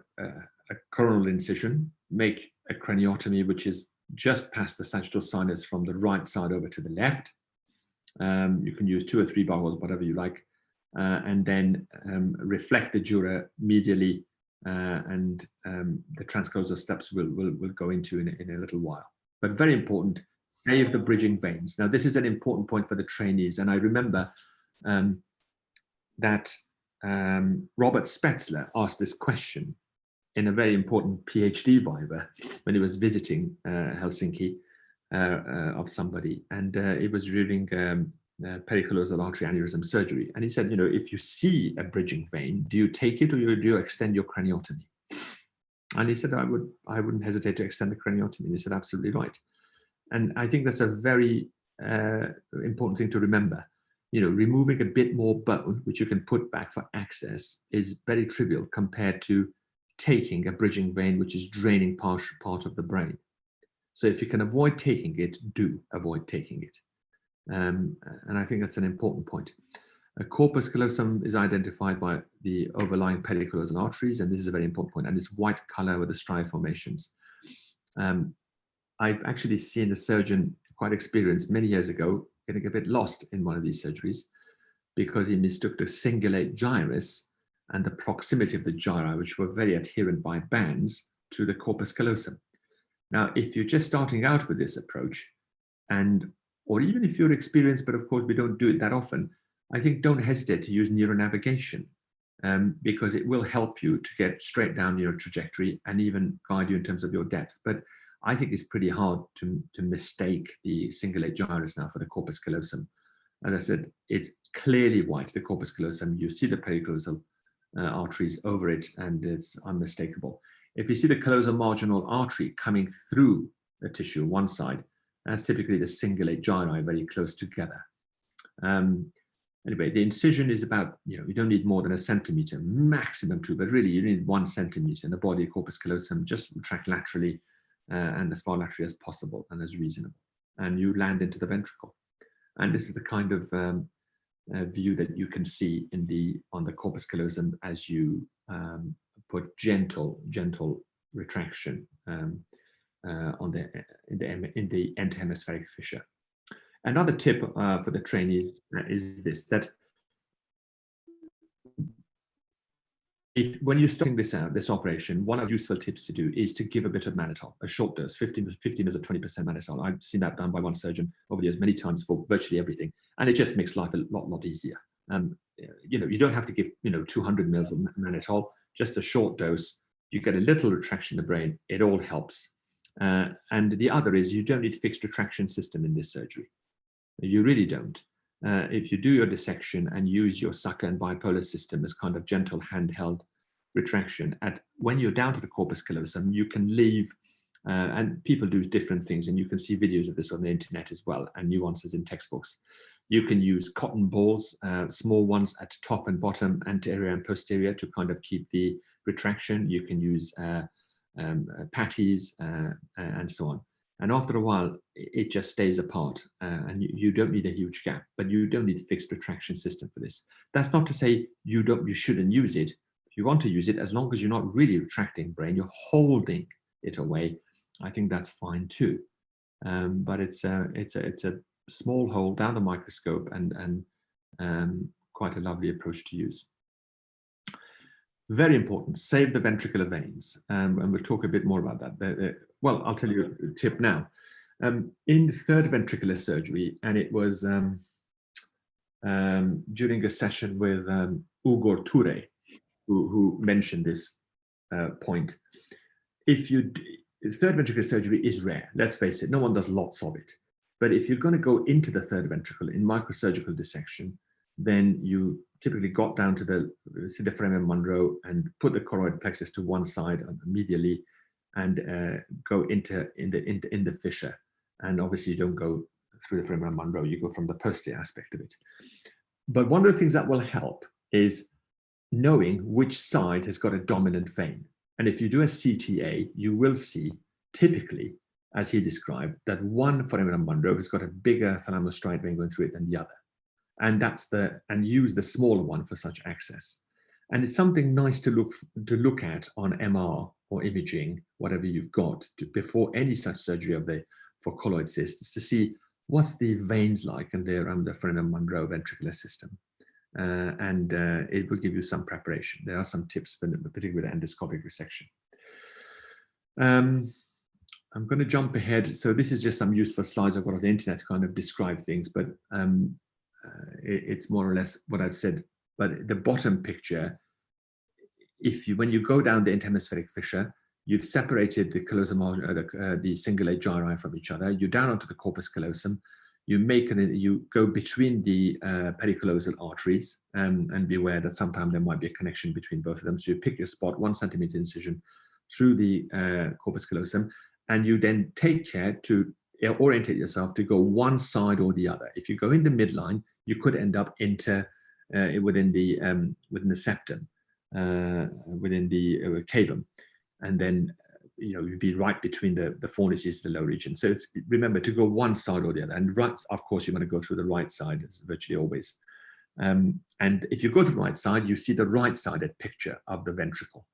coronal incision, make a craniotomy, which is just past the sagittal sinus from the right side over to the left. You can use 2 or 3 bar holes, whatever you like, and then reflect the dura medially, and the transcausal steps we'll go into in a little while. But very important, save the bridging veins. Now, this is an important point for the trainees, and I remember that Robert Spetzler asked this question in a very important PhD viva when he was visiting Helsinki of somebody, and it was during pericallosal artery aneurysm surgery. And he said, if you see a bridging vein, do you take it or do you extend your craniotomy? And he said, I wouldn't hesitate to extend the craniotomy. And he said, absolutely right. And I think that's a very important thing to remember. Removing a bit more bone, which you can put back for access, is very trivial compared to taking a bridging vein which is draining part of the brain. So if you can avoid taking it, do avoid taking it. And I think that's an important point. A corpus callosum is identified by the overlying pedicallosal arteries, and this is a very important point, and it's white color with the striae formations. I've actually seen a surgeon quite experienced many years ago getting a bit lost in one of these surgeries because he mistook the cingulate gyrus and the proximity of the gyri, which were very adherent by bands, to the corpus callosum. Now, if you're just starting out with this approach, or even if you're experienced, but of course we don't do it that often, I think don't hesitate to use neuronavigation because it will help you to get straight down your trajectory and even guide you in terms of your depth. But I think it's pretty hard to mistake the cingulate gyrus now for the corpus callosum. As I said, it's clearly white, the corpus callosum. You see the pedicallosal arteries over it, and it's unmistakable. If you see the callosal marginal artery coming through the tissue, one side, that's typically the cingulate gyri very close together. Anyway, the incision is about, you don't need more than 1 centimeter, maximum 2, but really you need 1 centimeter in the body corpus callosum. Just retract laterally and as far laterally as possible and as reasonable. And you land into the ventricle. And this is the kind of view that you can see on the corpus callosum as you put gentle retraction in the endohemispheric fissure. Another tip for the trainees is this, that when you're starting this operation, one of the useful tips to do is to give a bit of mannitol, a short dose, 15 or 20% mannitol. I've seen that done by one surgeon over the years many times for virtually everything, and it just makes life a lot easier. You don't have to give 200 mils of mannitol, just a short dose. You get a little retraction in the brain, it all helps. And the other is you don't need fixed retraction system in this surgery. You really don't. If you do your dissection and use your sucker and bipolar system as kind of gentle handheld retraction, when you're down to the corpus callosum, you can leave, and people do different things, and you can see videos of this on the internet as well, and nuances in textbooks. You can use cotton balls, small ones at top and bottom, anterior and posterior, to kind of keep the retraction. You can use patties and so on. And after a while, it just stays apart, and you don't need a huge gap, but you don't need a fixed retraction system for this. That's not to say you shouldn't use it. If you want to use it, as long as you're not really retracting brain, you're holding it away, I think that's fine too. But it's a small hole down the microscope and quite a lovely approach to use. Very important, save the ventricular veins. And we'll talk a bit more about that. Well, I'll tell you a tip now. In third ventricular surgery, and it was during a session with Ugor Ture, who mentioned this point. Third ventricular surgery is rare, let's face it, no one does lots of it. But if you're going to go into the third ventricle in microsurgical dissection, then you typically got down to the foramen Monro and put the choroid plexus to one side medially and go in the fissure. And obviously you don't go through the foramen Monro, you go from the posterior aspect of it. But one of the things that will help is knowing which side has got a dominant vein. And if you do a CTA, you will see typically, as he described, that one foramen Monro has got a bigger thalamostriate vein going through it than the other. And use the smaller one for such access. And it's something nice to look at on MR or imaging, whatever you've got, before any such surgery for colloid cysts, to see what's the veins like and around the foramen Monro ventricular system. It will give you some preparation. There are some tips, particularly with endoscopic resection. I'm going to jump ahead. So this is just some useful slides I've got on the internet to kind of describe things, but it's more or less what I've said. But the bottom picture, when you go down the endohemispheric fissure, you've separated the the cingulate gyri from each other. You're down onto the corpus callosum. You go between the pedicallosal arteries, and be aware that sometimes there might be a connection between both of them. So you pick your spot, 1 centimeter incision through the corpus callosum, and you then take care to orientate yourself to go one side or the other. If you go in the midline, you could end up within the septum. within the cavum, and then you'd be right between the fornices, the low region. So it's, remember to go one side or the other, and right, of course, you want to go through the right side, as virtually always. And if you go to the right side, you see the right-sided picture of the ventricle.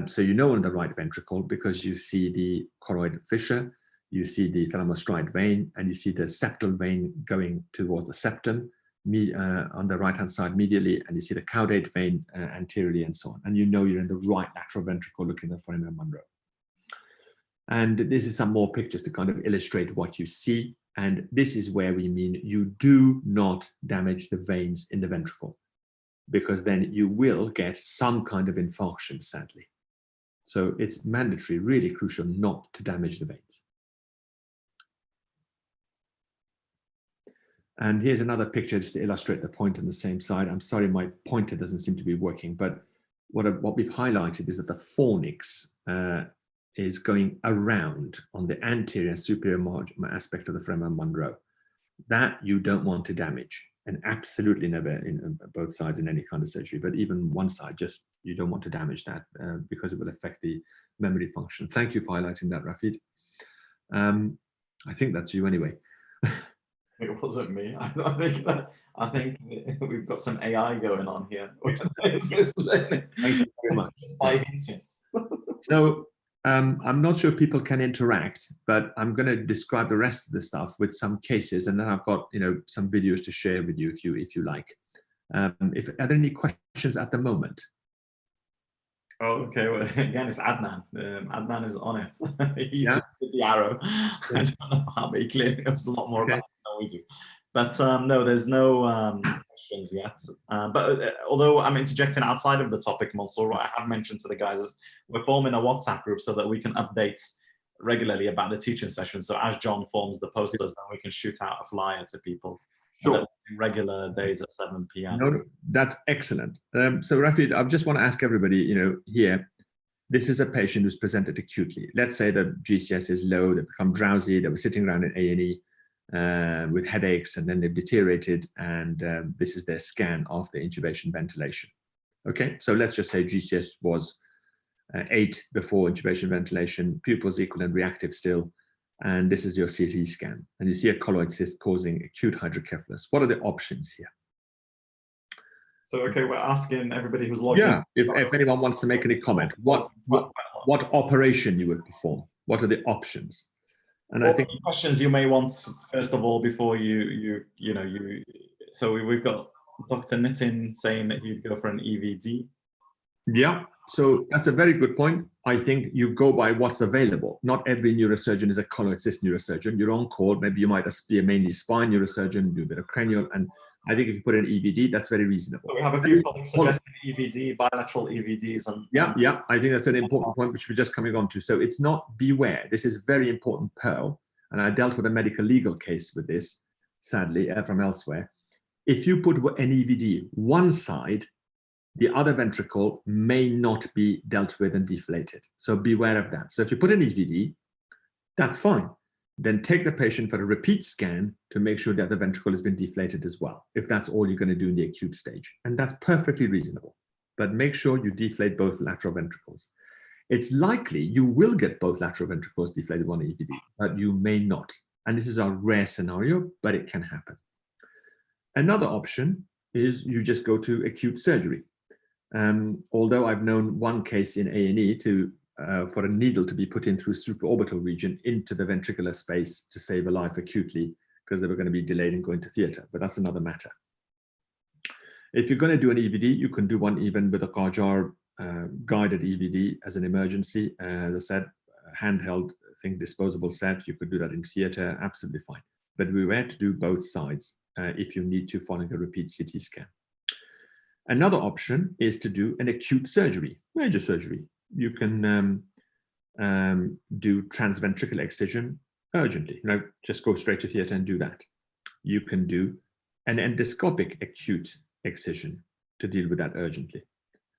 So you know on the right ventricle because you see the choroid fissure, you see the thalamostriate vein, and you see the septal vein going towards the septum on the right-hand side medially, and you see the caudate vein anteriorly, and so on. And you know you're in the right lateral ventricle looking at the foramen Monro. And this is some more pictures to kind of illustrate what you see. And this is where we mean you do not damage the veins in the ventricle, because then you will get some kind of infarction, sadly. So it's mandatory, really crucial, not to damage the veins. And here's another picture just to illustrate the point on the same side. I'm sorry, my pointer doesn't seem to be working, but what we've highlighted is that the fornix is going around on the anterior and superior margin aspect of the foramen Monro. That you don't want to damage, and absolutely never in both sides in any kind of surgery, but even one side, just you don't want to damage that because it will affect the memory function. Thank you for highlighting that, Rafid. I think that's you anyway. It wasn't me. I think we've got some AI going on here. Thank you very much. By hinting. So I'm not sure people can interact, but I'm going to describe the rest of the stuff with some cases, and then I've got some videos to share with you if you like. Are there any questions at the moment? Oh, okay. Well, again, it's Adnan. Adnan is on it. He Yeah. did the arrow. I don't know how they clearly knows a lot more about it than we do. But no, there's no questions yet. But although I'm interjecting outside of the topic, Mansoor, what I have mentioned to the guys is we're forming a WhatsApp group so that we can update regularly about the teaching session. So as John forms the posters, then we can shoot out a flyer to people. Sure. Regular days at 7 p.m. No, that's excellent. So Rafid, I just want to ask everybody, here, this is a patient who's presented acutely. Let's say the GCS is low, they become drowsy, they were sitting around in A&E with headaches, and then they've deteriorated, and this is their scan after intubation ventilation. Okay, so let's just say GCS was 8 before intubation ventilation, pupils equal and reactive still, and this is your CT scan, and you see a colloid cyst causing acute hydrocephalus. What are the options here? So, okay, we're asking everybody who's logged Yeah, in. if anyone wants to make any comment, what operation you would perform? What are the options? And I think questions you may want first of all before so we've got Dr. Nitin saying that he'd go for an EVD. Yeah. So that's a very good point. I think you go by what's available. Not every neurosurgeon is a colloid cyst neurosurgeon. You're on call. Maybe you might be a mainly spine neurosurgeon, do a bit of cranial. And I think if you put an EVD, that's very reasonable. So we have a few colleagues suggesting EVD, bilateral EVDs. And yeah, I think that's an important point, which we're just coming on to. So it's not beware. This is very important pearl. And I dealt with a medical legal case with this, sadly, from elsewhere. If you put an EVD one side, the other ventricle may not be dealt with and deflated. So beware of that. So if you put an EVD, that's fine. Then take the patient for a repeat scan to make sure that the ventricle has been deflated as well, if that's all you're going to do in the acute stage. And that's perfectly reasonable. But make sure you deflate both lateral ventricles. It's likely you will get both lateral ventricles deflated on EVD, but you may not. And this is a rare scenario, but it can happen. Another option is you just go to acute surgery. Although I've known one case in A&E for a needle to be put in through supraorbital region into the ventricular space to save a life acutely because they were going to be delayed in going to theatre, but that's another matter. If you're going to do an EVD, you can do one even with a Qajar guided EVD as an emergency. As I said, handheld thing, disposable set, you could do that in theatre, absolutely fine. But we were to do both sides if you need to following a repeat CT scan. Another option is to do an acute surgery, major surgery. You can do transventricular excision urgently. Just go straight to theatre and do that. You can do an endoscopic acute excision to deal with that urgently.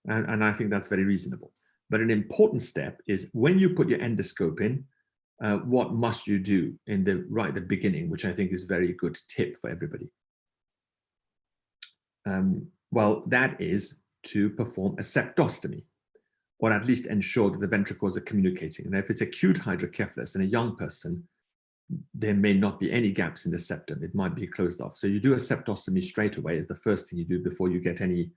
And I think that's very reasonable. But an important step is when you put your endoscope in, what must you do in the beginning, which I think is a very good tip for everybody. Well, that is to perform a septostomy, or at least ensure that the ventricles are communicating. And if it's acute hydrocephalus in a young person, there may not be any gaps in the septum. It might be closed off. So you do a septostomy straight away is the first thing you do before you get any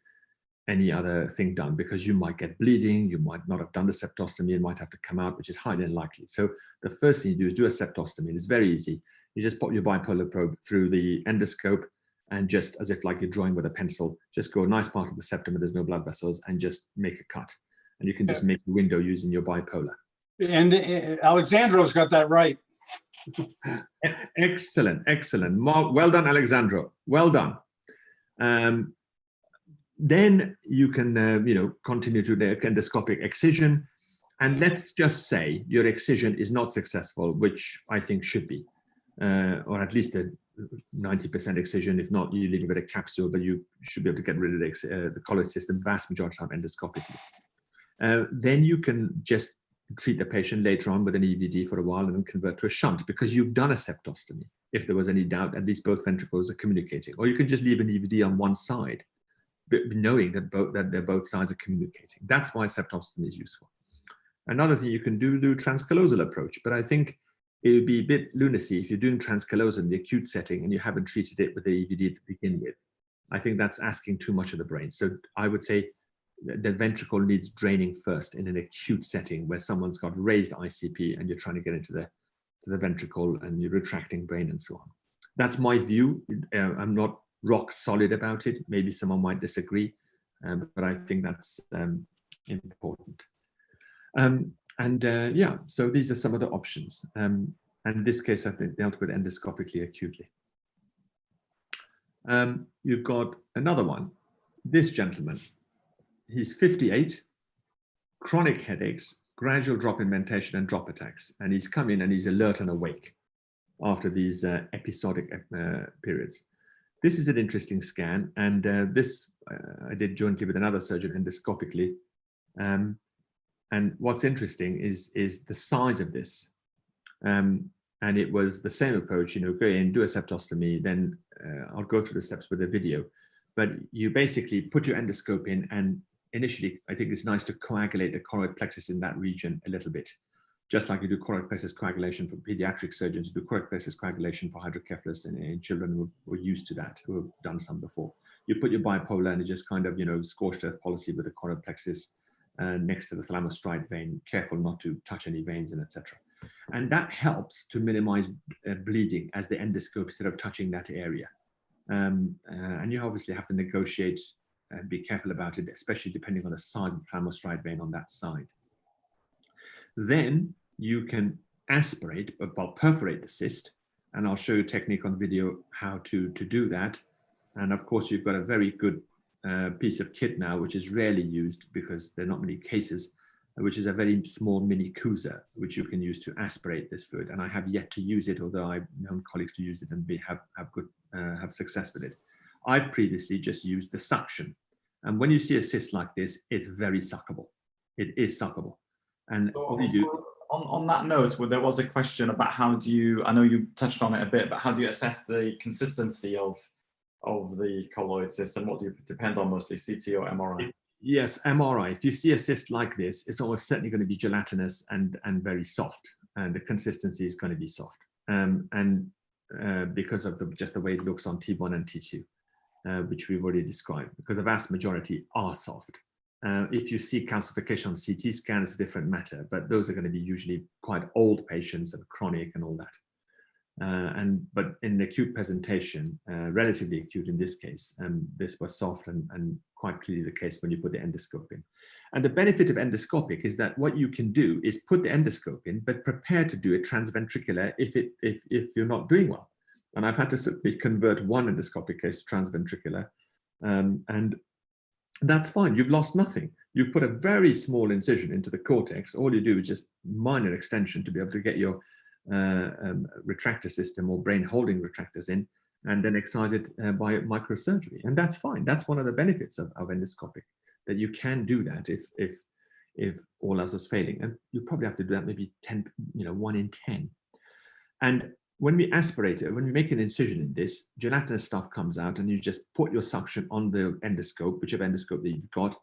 other thing done, because you might get bleeding, you might not have done the septostomy, it might have to come out, which is highly unlikely. So the first thing you do is do a septostomy. It's very easy. You just pop your bipolar probe through the endoscope, and just as if like you're drawing with a pencil, just go a nice part of the septum where there's no blood vessels and just make a cut. And you can just make a window using your bipolar. And Alexandro's got that right. Excellent, excellent. Well done, Alexandro. Well done. Then you can, continue to the endoscopic excision. And let's just say your excision is not successful, which I think should be, or at least a 90% excision. If not, you leave a bit of capsule, but you should be able to get rid of the colloid cyst the vast majority of the time endoscopically. Then you can just treat the patient later on with an EVD for a while and then convert to a shunt, because you've done a septostomy. If there was any doubt, at least both ventricles are communicating. Or you can just leave an EVD on one side, knowing that both sides are communicating. That's why septostomy is useful. Another thing you can do transcallosal approach, but I think it would be a bit lunacy if you're doing transcallosal in the acute setting and you haven't treated it with the EVD to begin with. I think that's asking too much of the brain. So I would say the ventricle needs draining first in an acute setting where someone's got raised ICP and you're trying to get into the ventricle and you're retracting brain and so on. That's my view. I'm not rock solid about it. Maybe someone might disagree, but I think that's important. Yeah, so these are some of the options. And in this case, I think dealt with endoscopically acutely. You've got another one. This gentleman, he's 58, chronic headaches, gradual drop in mentation and drop attacks. And he's come in and he's alert and awake after these episodic periods. This is an interesting scan. And this I did jointly with another surgeon endoscopically. And what's interesting is the size of this. And it was the same approach, go in, do a septostomy, then I'll go through the steps with the video. But you basically put your endoscope in, and initially, I think it's nice to coagulate the choroid plexus in that region a little bit. Just like you do choroid plexus coagulation for pediatric surgeons, you do choroid plexus coagulation for hydrocephalus in children who are used to that, who have done some before. You put your bipolar and you just kind of, scorched earth policy with the choroid plexus next to the thalamostriate vein, careful not to touch any veins and etc. And that helps to minimize bleeding as the endoscope instead of touching that area. And you obviously have to negotiate and be careful about it, especially depending on the size of the thalamostriate vein on that side. Then you can aspirate, well, perforate the cyst, and I'll show you a technique on video how to do that. And of course, you've got a very good piece of kit now, which is rarely used because there are not many cases, which is a very small mini Cusa, which you can use to aspirate this fluid. And I have yet to use it, although I've known colleagues to use it and have success with it. I've previously just used the suction. And when you see a cyst like this, it's very suckable. It is suckable. And so, on that note, there was a question about how do you, I know you touched on it a bit, but how do you assess the consistency of the colloid cyst, and what do you depend on mostly, CT or MRI? Yes, MRI. If you see a cyst like this, it's almost certainly going to be gelatinous and very soft, and the consistency is going to be soft. Because of just the way it looks on T1 and T2, which we've already described, because the vast majority are soft. If you see calcification on CT scan, it's a different matter, but those are going to be usually quite old patients and chronic and all that. But in the acute presentation, relatively acute in this case, this was soft and quite clearly the case when you put the endoscope in. And the benefit of endoscopic is that what you can do is put the endoscope in, but prepare to do it transventricular if you're not doing well. And I've had to simply convert one endoscopic case to transventricular, and that's fine. You've lost nothing. You've put a very small incision into the cortex. All you do is just minor extension to be able to get your retractor system or brain holding retractors in, and then excise it by microsurgery. And that's fine. That's one of the benefits of endoscopic, that you can do that if all else is failing. And you probably have to do that maybe 1 in 10. And when we aspirate it, when we make an incision in this, gelatinous stuff comes out, and you just put your suction on the endoscope, whichever endoscope that you've got.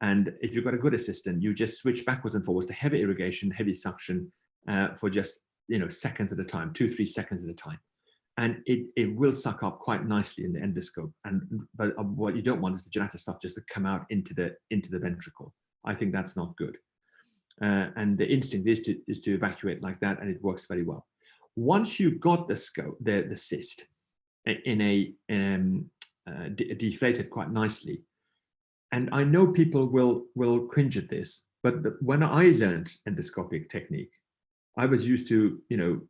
And if you've got a good assistant, you just switch backwards and forwards to heavy irrigation, heavy suction for just seconds at a time, 2-3 seconds at a time. And it will suck up quite nicely in the endoscope. But what you don't want is the gelatinous stuff just to come out into the ventricle. I think that's not good. And the instinct is to evacuate like that, and it works very well. Once you've got the cyst deflated quite nicely, and I know people will cringe at this, but when I learned endoscopic technique, I was used to,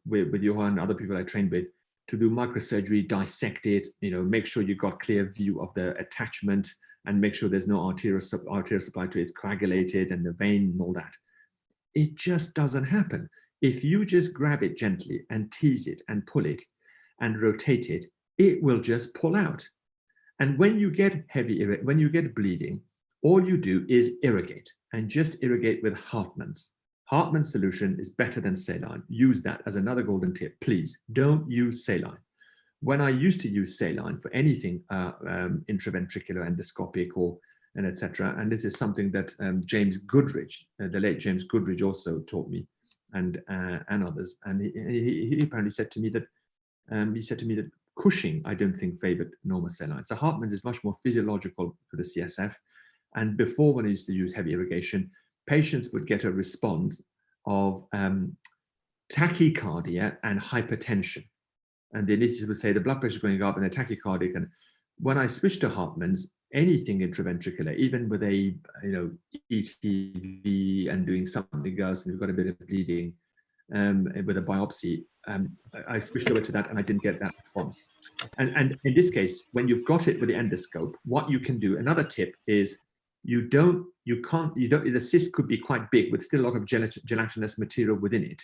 with Johan and other people I trained with, to do microsurgery, dissect it, make sure you got clear view of the attachment, and make sure there's no arterial supply to it, it's coagulated, and the vein and all that. It just doesn't happen. If you just grab it gently and tease it and pull it and rotate it, it will just pull out. And when you get when you get bleeding, all you do is irrigate, and just irrigate with Hartmann's. Hartmann's solution is better than saline. Use that as another golden tip. Please don't use saline. When I used to use saline for anything intraventricular, endoscopic, and etc., and this is something that James Goodrich, the late James Goodrich, also taught me, and others. And he apparently said to me that Cushing, I don't think, favored normal saline. So Hartmann's is much more physiological for the CSF. And before, when I used to use heavy irrigation, patients would get a response of tachycardia and hypertension. And the anesthetist would say the blood pressure is going up and they're tachycardic. And when I switched to Hartmann's, anything intraventricular, even with a ECV and doing something else, and we've got a bit of bleeding with a biopsy, I switched over to that, and I didn't get that response. And in this case, when you've got it with the endoscope, what you can do, another tip is, the cyst could be quite big with still a lot of gelatinous material within it.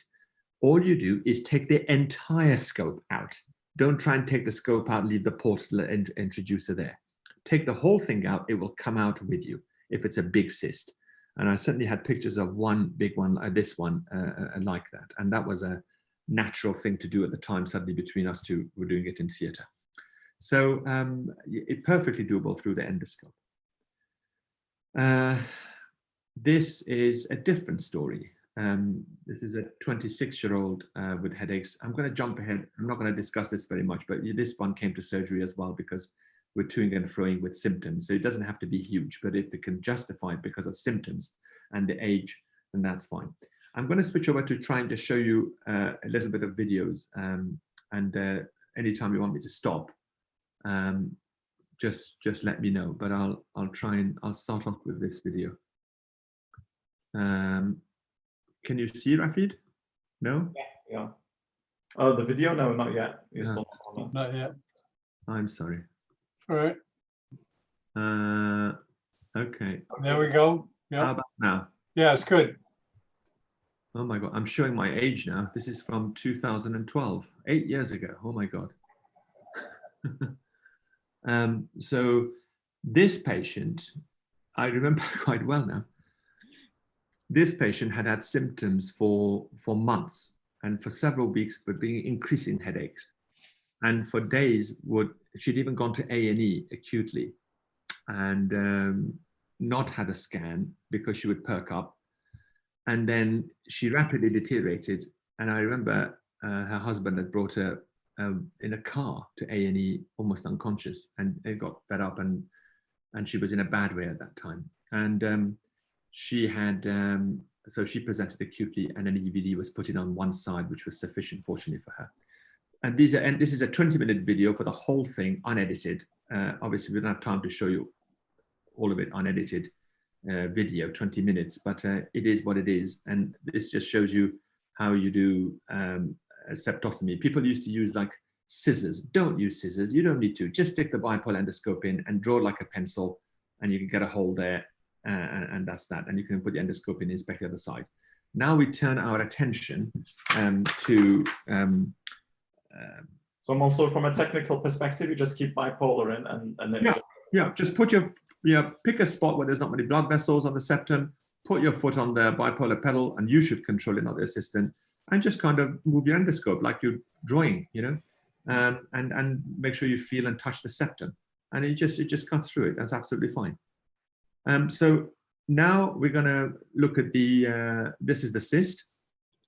All you do is take the entire scope out. Don't try and take the scope out, leave the portal introducer there. Take the whole thing out, it will come out with you if it's a big cyst. And I certainly had pictures of one big one, this one, like that. And that was a natural thing to do at the time, suddenly between us two, we're doing it in theatre. So it's perfectly doable through the endoscope. This is a different story. This is a 26-year-old with headaches. I'm going to jump ahead. I'm not going to discuss this very much, but this one came to surgery as well because we're toing and froing with symptoms. So it doesn't have to be huge, but if they can justify it because of symptoms and the age, then that's fine. I'm going to switch over to trying to show you a little bit of videos. And anytime you want me to stop, just let me know. But I'll start off with this video. Can you see Rafid? No? Yeah. Oh, the video? No, not yet. You're still on that. Not yet. I'm sorry. All right. Okay. There we go. How Yeah. about now? Yeah, it's good. Oh my God, I'm showing my age now. This is from 2012, 8 years ago. Oh my God. So this patient, I remember quite well now. This patient had had symptoms for months and for several weeks, but being increasing headaches. And for days, she'd even gone to A&E acutely and not had a scan because she would perk up. And then she rapidly deteriorated. And I remember her husband had brought her in a car to A&E, almost unconscious, and it got fed up, and she was in a bad way at that time. And she had, so she presented acutely, and an EVD was put in on one side, which was sufficient, fortunately, for her. And this is a 20-minute video for the whole thing, unedited. Obviously, we don't have time to show you all of it unedited video, 20 minutes, but it is what it is. And this just shows you how you do a septostomy. People used to use like scissors. Don't use scissors. You don't need to. Just stick the bipolar endoscope in and draw like a pencil, and you can get a hole there, and that's that. And you can put the endoscope in and inspect the other side. Now we turn our attention to so also from a technical perspective, you just keep bipolar in and then just put pick a spot where there's not many blood vessels on the septum, put your foot on the bipolar pedal, and you should control it, not the assistant. and just kind of move your endoscope like you're drawing, you know, and make sure you feel and touch the septum, and it just cuts through it. That's absolutely fine. So now we're going to look at this is the cyst.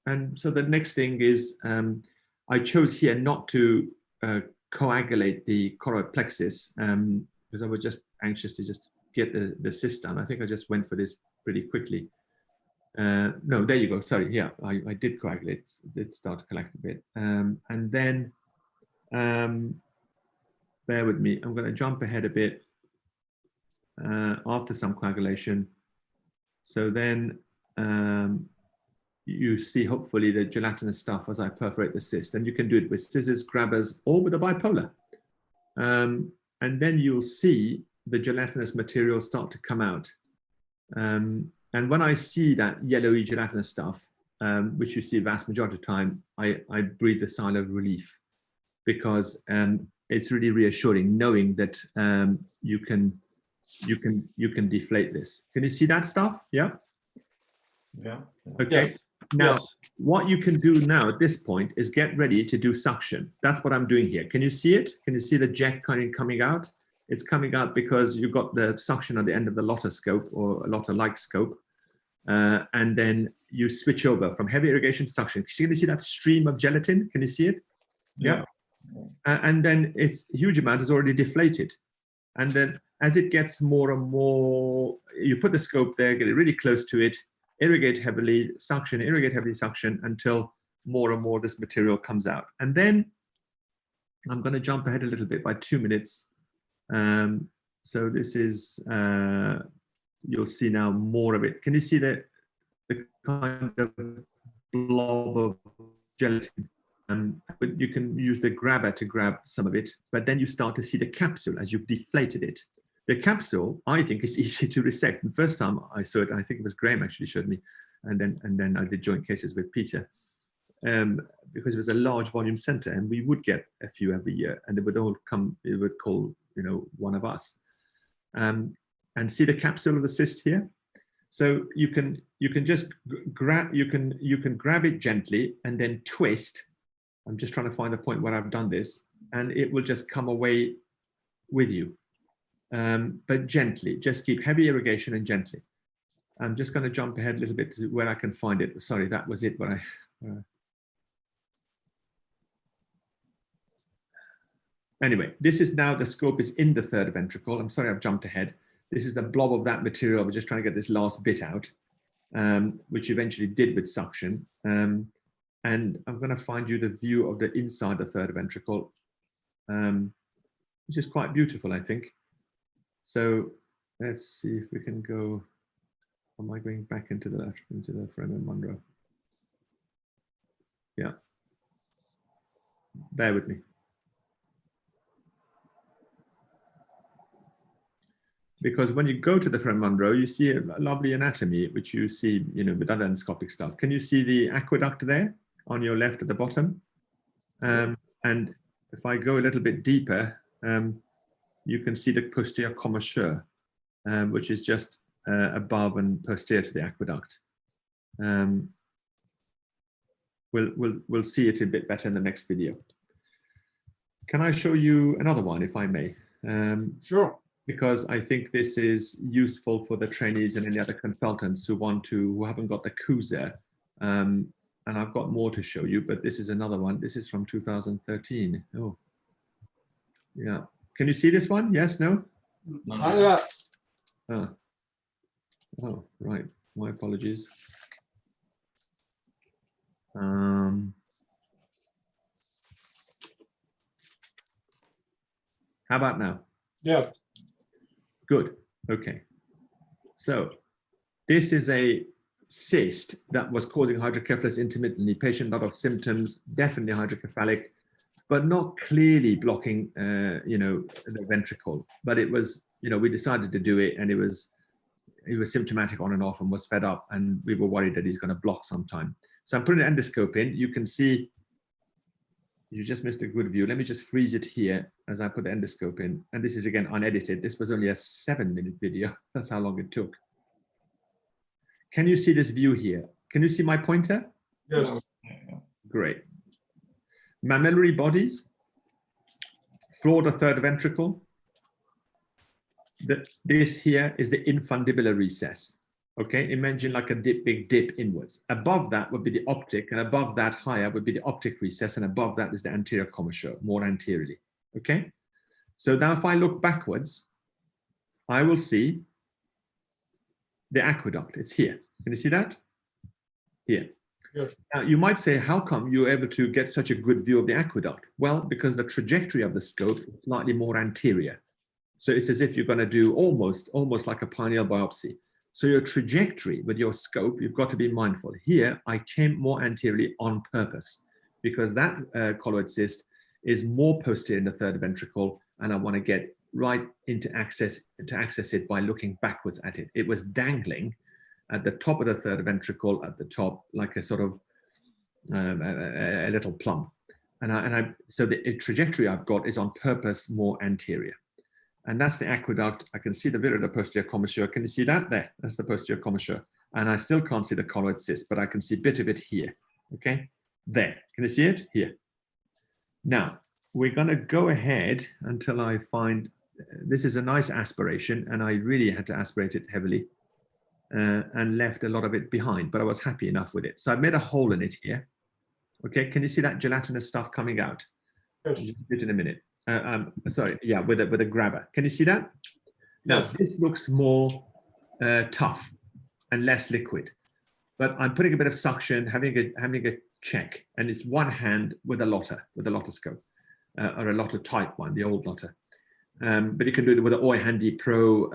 And so the next thing is, I chose here not to coagulate the choroid plexus because I was just anxious to just get the cyst done. I think I just went for this pretty quickly. No, there you go. Sorry. Yeah, I did coagulate. It did start to collect a bit. And then, bear with me. I'm going to jump ahead a bit after some coagulation. So then you see hopefully the gelatinous stuff as I perforate the cyst, and you can do it with scissors, grabbers, or with a bipolar. And then you'll see the gelatinous material start to come out. And when I see that yellowy gelatinous stuff, which you see vast majority of the time, I breathe a sigh of relief, because it's really reassuring knowing that you can deflate this. Can you see that stuff? Yeah. Yeah. Okay. Yes. Now, Yes. what you can do now at this point is get ready to do suction. That's what I'm doing here. Can you see it? Can you see the jet kind of coming out? It's coming out because you've got the suction on the end of the lotoscope, or a lotter-like scope. And then you switch over from heavy irrigation to suction. Can you see that stream of gelatin? Can you see it? Yeah. And then it's a huge amount is already deflated. And then as it gets more and more, you put the scope there, get it really close to it, irrigate heavily, suction, irrigate heavily, suction, until more and more this material comes out. And then I'm going to jump ahead a little bit by 2 minutes. So this is, you'll see now more of it. Can you see the kind of blob of gelatin? You can use the grabber to grab some of it, but then you start to see the capsule as you've deflated it. The capsule, I think, is easy to resect. The first time I saw it, I think it was Graham actually showed me, and then I did joint cases with Peter, because it was a large volume center, and we would get a few every year, and they would all come. It would call, you know, one of us, and see the capsule of the cyst here. So you can just grab grab it gently and then twist. I'm just trying to find a point where I've done this, and it will just come away with you. But gently, just keep heavy irrigation and gently. I'm just going to jump ahead a little bit to where I can find it. Sorry, that was it. But anyway, this is now the scope is in the third ventricle. I'm sorry, I've jumped ahead. This is the blob of that material. I was just trying to get this last bit out, which eventually did with suction. And I'm going to find you the view of the inside the third ventricle, which is quite beautiful, I think. So let's see if we can go. Am I going back into the Freeman Monroe? Yeah. Bear with me. Because when you go to the Freeman Monroe, you see a lovely anatomy, which you see, you know, with other endoscopic stuff. Can you see the aqueduct there on your left at the bottom? And if I go a little bit deeper, you can see the posterior commissure, which is just above and posterior to the aqueduct. We'll see it a bit better in the next video. Can I show you another one, if I may? Sure. Because I think this is useful for the trainees and any other consultants who haven't got the CUSA. And I've got more to show you, but this is another one. This is from 2013. Oh, yeah. Can you see this one? Yes, no? Yeah. Oh, right. My apologies. How about now? Yeah. Good. Okay. So this is a cyst that was causing hydrocephalus intermittently. Patient, lot of symptoms, definitely hydrocephalic, but not clearly blocking, you know, the ventricle. But it was, you know, we decided to do it, and he was symptomatic on and off and was fed up, and we were worried that he's going to block sometime. So I'm putting an endoscope in. You can see, you just missed a good view. Let me just freeze it here as I put the endoscope in. And this is again unedited. This was only a 7-minute video. That's how long it took. Can you see this view here? Can you see my pointer? Yes. Great. Mammillary bodies, floor the third ventricle. This here is the infundibular recess. Okay, imagine like a big dip inwards. Above that would be the optic, and above that higher would be the optic recess, and above that is the anterior commissure, more anteriorly. Okay, so now if I look backwards, I will see the aqueduct. It's here. Can you see that? Here. Yes. Now you might say, how come you're able to get such a good view of the aqueduct? Well, because the trajectory of the scope is slightly more anterior. So it's as if you're going to do almost like a pineal biopsy. So your trajectory with your scope, you've got to be mindful. Here, I came more anteriorly on purpose because that colloid cyst is more posterior in the third ventricle, and I want to get right into access it by looking backwards at it. It was dangling at the top of the third ventricle, at the top, like a sort of a little plum. So the trajectory I've got is on purpose more anterior. And that's the aqueduct. I can see the virillar posterior commissure. Can you see that there? That's the posterior commissure. And I still can't see the colloid cyst, but I can see a bit of it here. Okay, there. Can you see it? Here. Now, we're going to go ahead until I find, this is a nice aspiration, and I really had to aspirate it heavily and left a lot of it behind, but I was happy enough with it. So I made a hole in it here. Okay, can you see that gelatinous stuff coming out? Yes. Just do it in a minute. Sorry, yeah, with a grabber. Can you see that? Now, Yes. this looks more tough and less liquid, but I'm putting a bit of suction, having a check, and it's one hand with a lotoscope, or a Lotter type one, the old Lotter. But you can do it with an Oi Handy Pro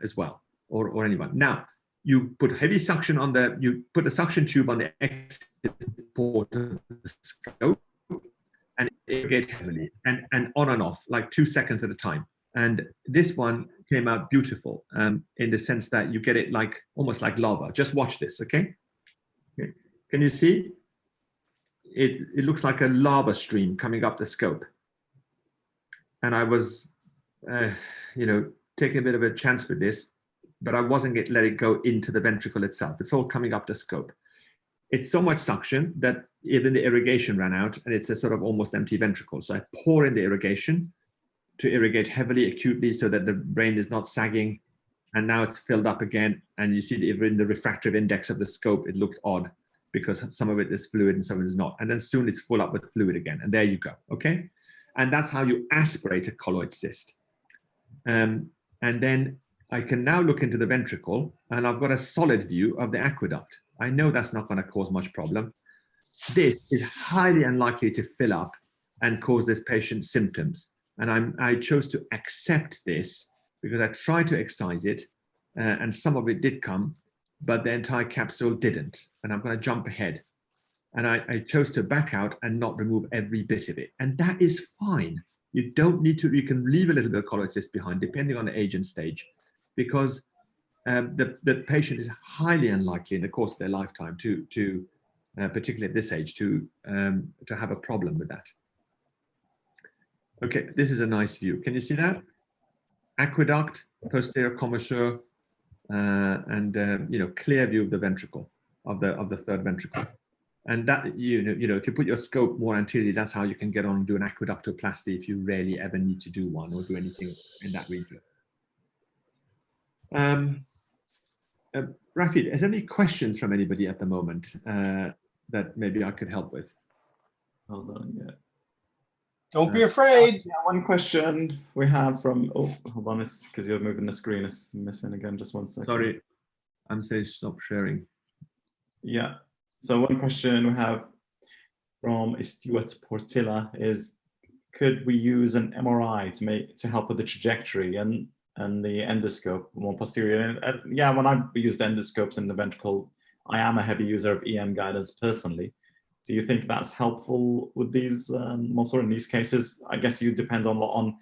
as well, or anyone. Now, you put heavy suction on you put a suction tube on the exit port of the scope, and irrigate heavily, and on and off, like 2 seconds at a time. And this one came out beautiful in the sense that you get it like almost like lava. Just watch this, okay? Can you see? It looks like a lava stream coming up the scope. And I was, taking a bit of a chance with this, but I wasn't going to let it go into the ventricle itself. It's all coming up the scope. It's so much suction that even the irrigation ran out, and it's a sort of almost empty ventricle. So I pour in the irrigation to irrigate heavily, acutely, so that the brain is not sagging. And now it's filled up again. And you see in the refractive index of the scope, it looked odd because some of it is fluid and some of it is not. And then soon it's full up with fluid again. And there you go, okay? And that's how you aspirate a colloid cyst. And then I can now look into the ventricle, and I've got a solid view of the aqueduct. I know that's not going to cause much problem. This is highly unlikely to fill up and cause this patient symptoms. And I chose to accept this because I tried to excise it, and some of it did come, but the entire capsule didn't. And I'm going to jump ahead. And I chose to back out and not remove every bit of it. And that is fine. You don't need to, you can leave a little bit of colloid cyst behind, depending on the age and stage, because the patient is highly unlikely in the course of their lifetime to particularly at this age, to have a problem with that. Okay, this is a nice view. Can you see that? Aqueduct, posterior commissure, and clear view of the ventricle, of the third ventricle. And that, if you put your scope more anteriorly, that's how you can get on and do an aqueductoplasty if you rarely ever need to do one or do anything in that region. Rafi, is there any questions from anybody at the moment that maybe I could help with? Hold on, yeah. Don't be afraid. Yeah, one question we have from, hold on, it's because you're moving the screen, it's missing again, just 1 second. Sorry, I'm saying stop sharing. Yeah, so one question we have from Stuart Portilla is, could we use an MRI to help with the trajectory and the endoscope more posterior? Yeah, when I use the endoscopes in the ventricle, I am a heavy user of EM guidance personally. Do you think that's helpful with these, Mansoor, in these cases? I guess you depend a lot on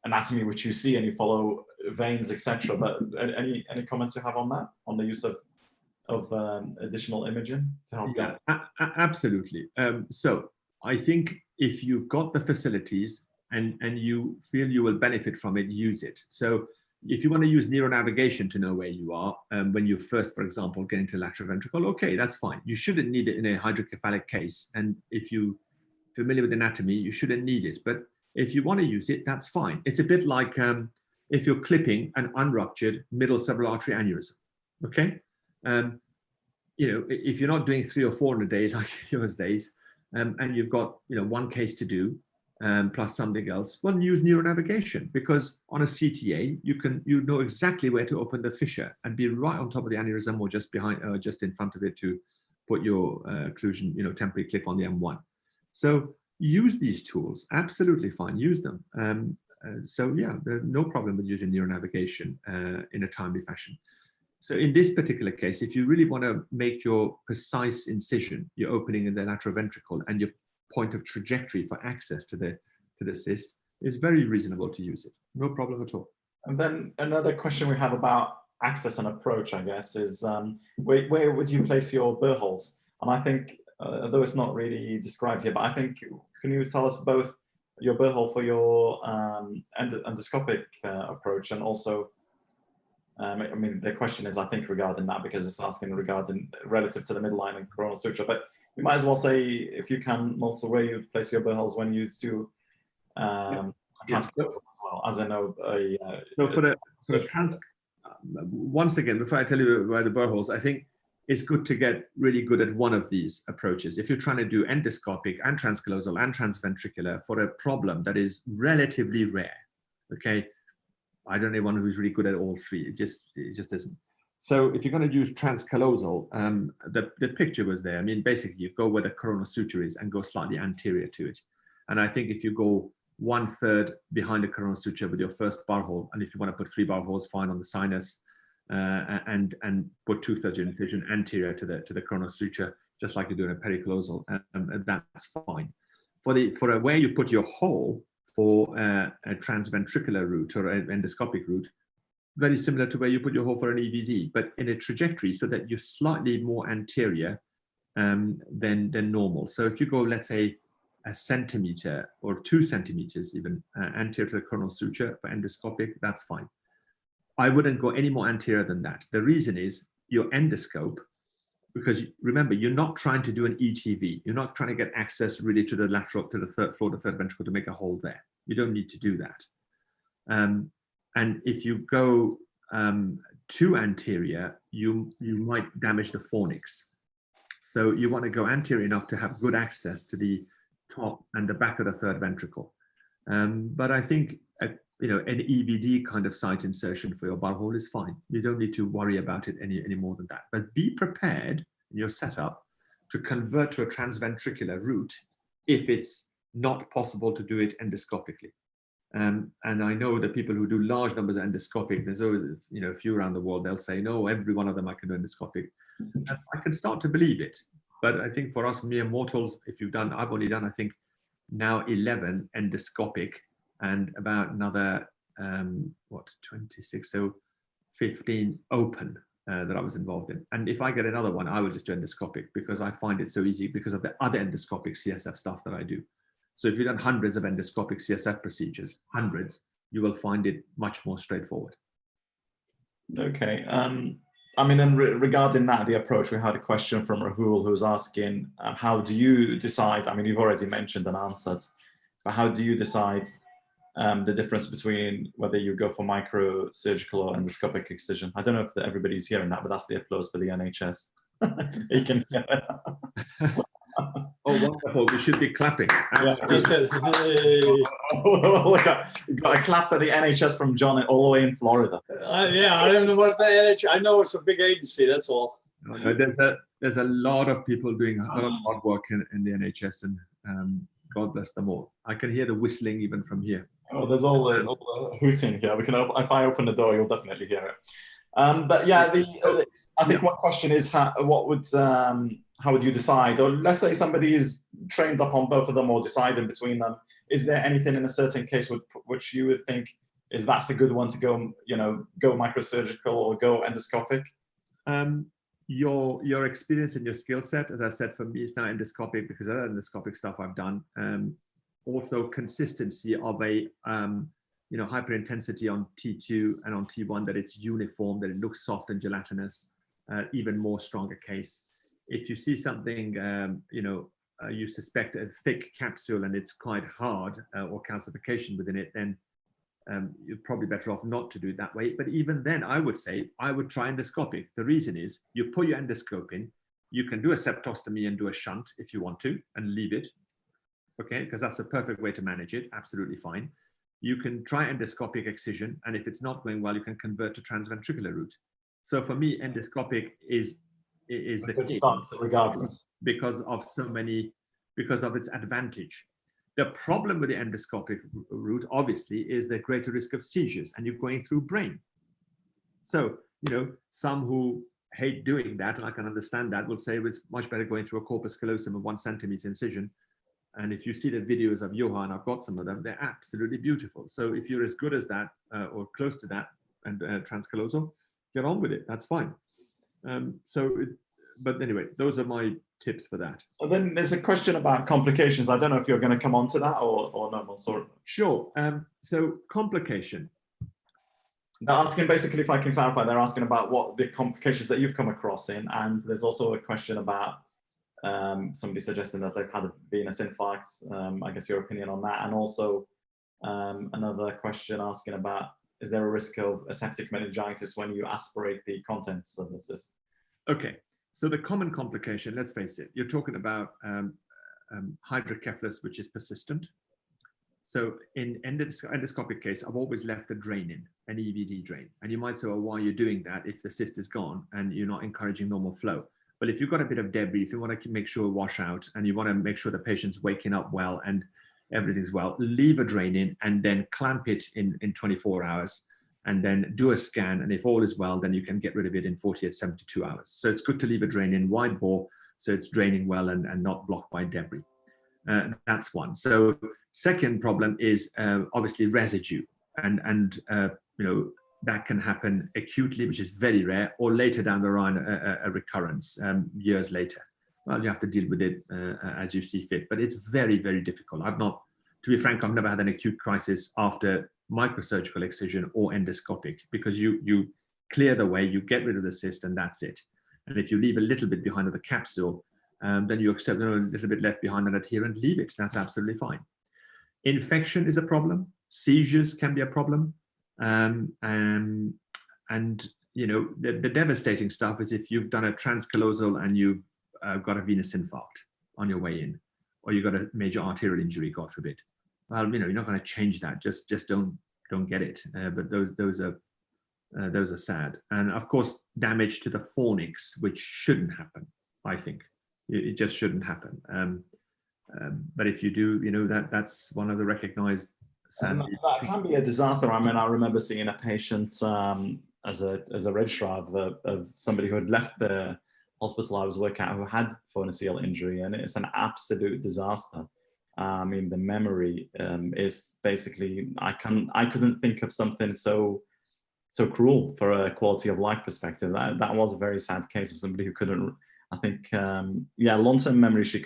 anatomy, which you see, and you follow veins, etc. But any comments you have on that, on the use of additional imaging to help Yeah, get? absolutely. So I think if you've got the facilities and you feel you will benefit from it, use it. So if you want to use neuronavigation to know where you are, when you first, for example, get into lateral ventricle, okay, that's fine. You shouldn't need it in a hydrocephalic case. And if you're familiar with anatomy, you shouldn't need it. But if you want to use it, that's fine. It's a bit like if you're clipping an unruptured middle cerebral artery aneurysm, okay? You know, if you're not doing 3 or 4 in a day like yours days, and you've got, you know, one case to do, plus something else, well, use neuronavigation, because on a CTA, you know exactly where to open the fissure and be right on top of the aneurysm, or just behind, just in front of it to put your occlusion, you know, temporary clip on the M1. So use these tools, absolutely fine, use them. So yeah, there's no problem with using neuronavigation in a timely fashion. So in this particular case, if you really want to make your precise incision, your opening in the lateral ventricle, and your point of trajectory for access to the cyst, it's very reasonable to use it. No problem at all. And then another question we have about access and approach, I guess, is where would you place your burr holes? And I think, though it's not really described here, but I think, can you tell us both your burr hole for your endoscopic approach, and also, I mean, the question is, I think, regarding that, because it's asking regarding relative to the midline and coronal suture, but you might as well say, if you can, also where you place your burr holes when you do transcripts as well, as I know. So for the once again, before I tell you where the burr holes, I think it's good to get really good at one of these approaches. If you're trying to do endoscopic and transcallosal and transventricular for a problem that is relatively rare, okay? I don't know anyone who's really good at all three. It just isn't. So if you're going to use transcallosal, the picture was there. I mean, basically you go where the coronal suture is and go slightly anterior to it. And I think if you go 1/3 behind the coronal suture with your first bar hole, and if you want to put 3 bar holes, fine, on the sinus, and put 2/3 incision anterior to the coronal suture, just like you do in a pericallosal, that's fine. For where you put your hole for a transventricular route or an endoscopic route, very similar to where you put your hole for an EVD, but in a trajectory so that you're slightly more anterior than normal. So if you go, let's say, 1 centimeter or 2 centimeters even anterior to the coronal suture for endoscopic, that's fine. I wouldn't go any more anterior than that. The reason is your endoscope, because remember, you're not trying to do an ETV. You're not trying to get access really to the lateral, to the third floor, the third ventricle, to make a hole there. You don't need to do that. And if you go too anterior, you might damage the fornix. So you want to go anterior enough to have good access to the top and the back of the third ventricle. But I think you know, an EVD kind of site insertion for your bar hole is fine. You don't need to worry about it any more than that. But be prepared in your setup to convert to a transventricular route if it's not possible to do it endoscopically. And I know that people who do large numbers of endoscopic, there's always, you know, a few around the world, they'll say, no, every one of them I can do endoscopic. And I can start to believe it. But I think for us mere mortals, if you've done, I've only done, I think, now 11 endoscopic and about another, 26, so 15 open that I was involved in. And if I get another one, I will just do endoscopic, because I find it so easy because of the other endoscopic CSF stuff that I do. So if you've done hundreds of endoscopic CSF procedures, hundreds, you will find it much more straightforward. Okay. I mean, and regarding that, the approach, we had a question from Rahul who's asking, how do you decide? I mean, you've already mentioned and answered, but how do you decide the difference between whether you go for microsurgical or endoscopic excision? I don't know if everybody's hearing that, but that's the applause for the NHS. You can hear it. Oh, wonderful. We should be clapping. He said, hey. Look, you got a clap for the NHS from John all the way in Florida. Yeah, I don't know what the NHS, I know it's a big agency, that's all. No, there's a lot of people doing a lot of hard work in the NHS, and God bless them all. I can hear the whistling even from here. Oh, there's all the hooting here. We can if I open the door, you'll definitely hear it. But yeah, I think one question is how would you decide? Or let's say somebody is trained up on both of them or deciding between them. Is there anything in a certain case which you would think is that's a good one to go, you know, go microsurgical or go endoscopic? Your experience and your skill set, as I said, for me, is now endoscopic because of the endoscopic stuff I've done. Also consistency of a hyperintensity on T2 and on T1, that it's uniform, that it looks soft and gelatinous, even more stronger case. If you see something, you suspect a thick capsule and it's quite hard or calcification within it, then you're probably better off not to do it that way. But even then, I would say I would try endoscopic. The reason is you put your endoscope in, you can do a septostomy and do a shunt if you want to and leave it, okay, because that's a perfect way to manage it, absolutely fine. You can try endoscopic excision, and if it's not going well, you can convert to transventricular route. So for me, endoscopic is the key, regardless, because of its advantage. The problem with the endoscopic route, obviously, is the greater risk of seizures, and you're going through brain. So, some who hate doing that, and I can understand that, will say it's much better going through a corpus callosum of 1 centimeter incision. And if you see the videos of Johan, I've got some of them, they're absolutely beautiful. So if you're as good as that or close to that and transcallosal, get on with it, that's fine. But anyway, those are my tips for that. And then there's a question about complications. I don't know if you're going to come on to that or no, Mansoor. Sure. So complication. They're asking, basically, if I can clarify, they're asking about what the complications that you've come across in. And there's also a question about somebody suggesting that they've had a venous infarct. I guess your opinion on that. And also another question asking about, is there a risk of aseptic meningitis when you aspirate the contents of the cyst? Okay. So the common complication, let's face it, you're talking about hydrocephalus, which is persistent. So in endoscopic case, I've always left a drain in, an EVD drain. And you might say, well, why are you doing that if the cyst is gone and you're not encouraging normal flow? But if you've got a bit of debris, if you want to make sure wash out and you want to make sure the patient's waking up well and everything's well, leave a drain in and then clamp it in 24 hours. And then do a scan, and if all is well, then you can get rid of it in 48, 72 hours. So it's good to leave a drain in wide bore, so it's draining well and not blocked by debris. That's one. So second problem is obviously residue, and that can happen acutely, which is very rare, or later down the line, a recurrence years later. Well, you have to deal with it as you see fit, but it's very, very difficult. To be frank, I've never had an acute crisis after microsurgical excision or endoscopic, because you clear the way, you get rid of the cyst, and that's it. And if you leave a little bit behind of the capsule, then you accept a little bit left behind and adhere and leave it. That's absolutely fine. Infection is a problem. Seizures can be a problem. The devastating stuff is if you've done a transcallosal and you've got a venous infarct on your way in, or you've got a major arterial injury, God forbid. Well, you're not going to change that. Just don't get it. But those are sad. And of course, damage to the fornix, which shouldn't happen. I think it just shouldn't happen. But if you do, that's one of the recognized. Sadly, that can be a disaster. I mean, I remember seeing a patient as a registrar of somebody who had left the hospital I was working at who had phonoceal injury, and it's an absolute disaster. I mean, the memory is basically, I couldn't think of something so cruel for a quality of life perspective. That was a very sad case of somebody who couldn't, I think, long-term memory she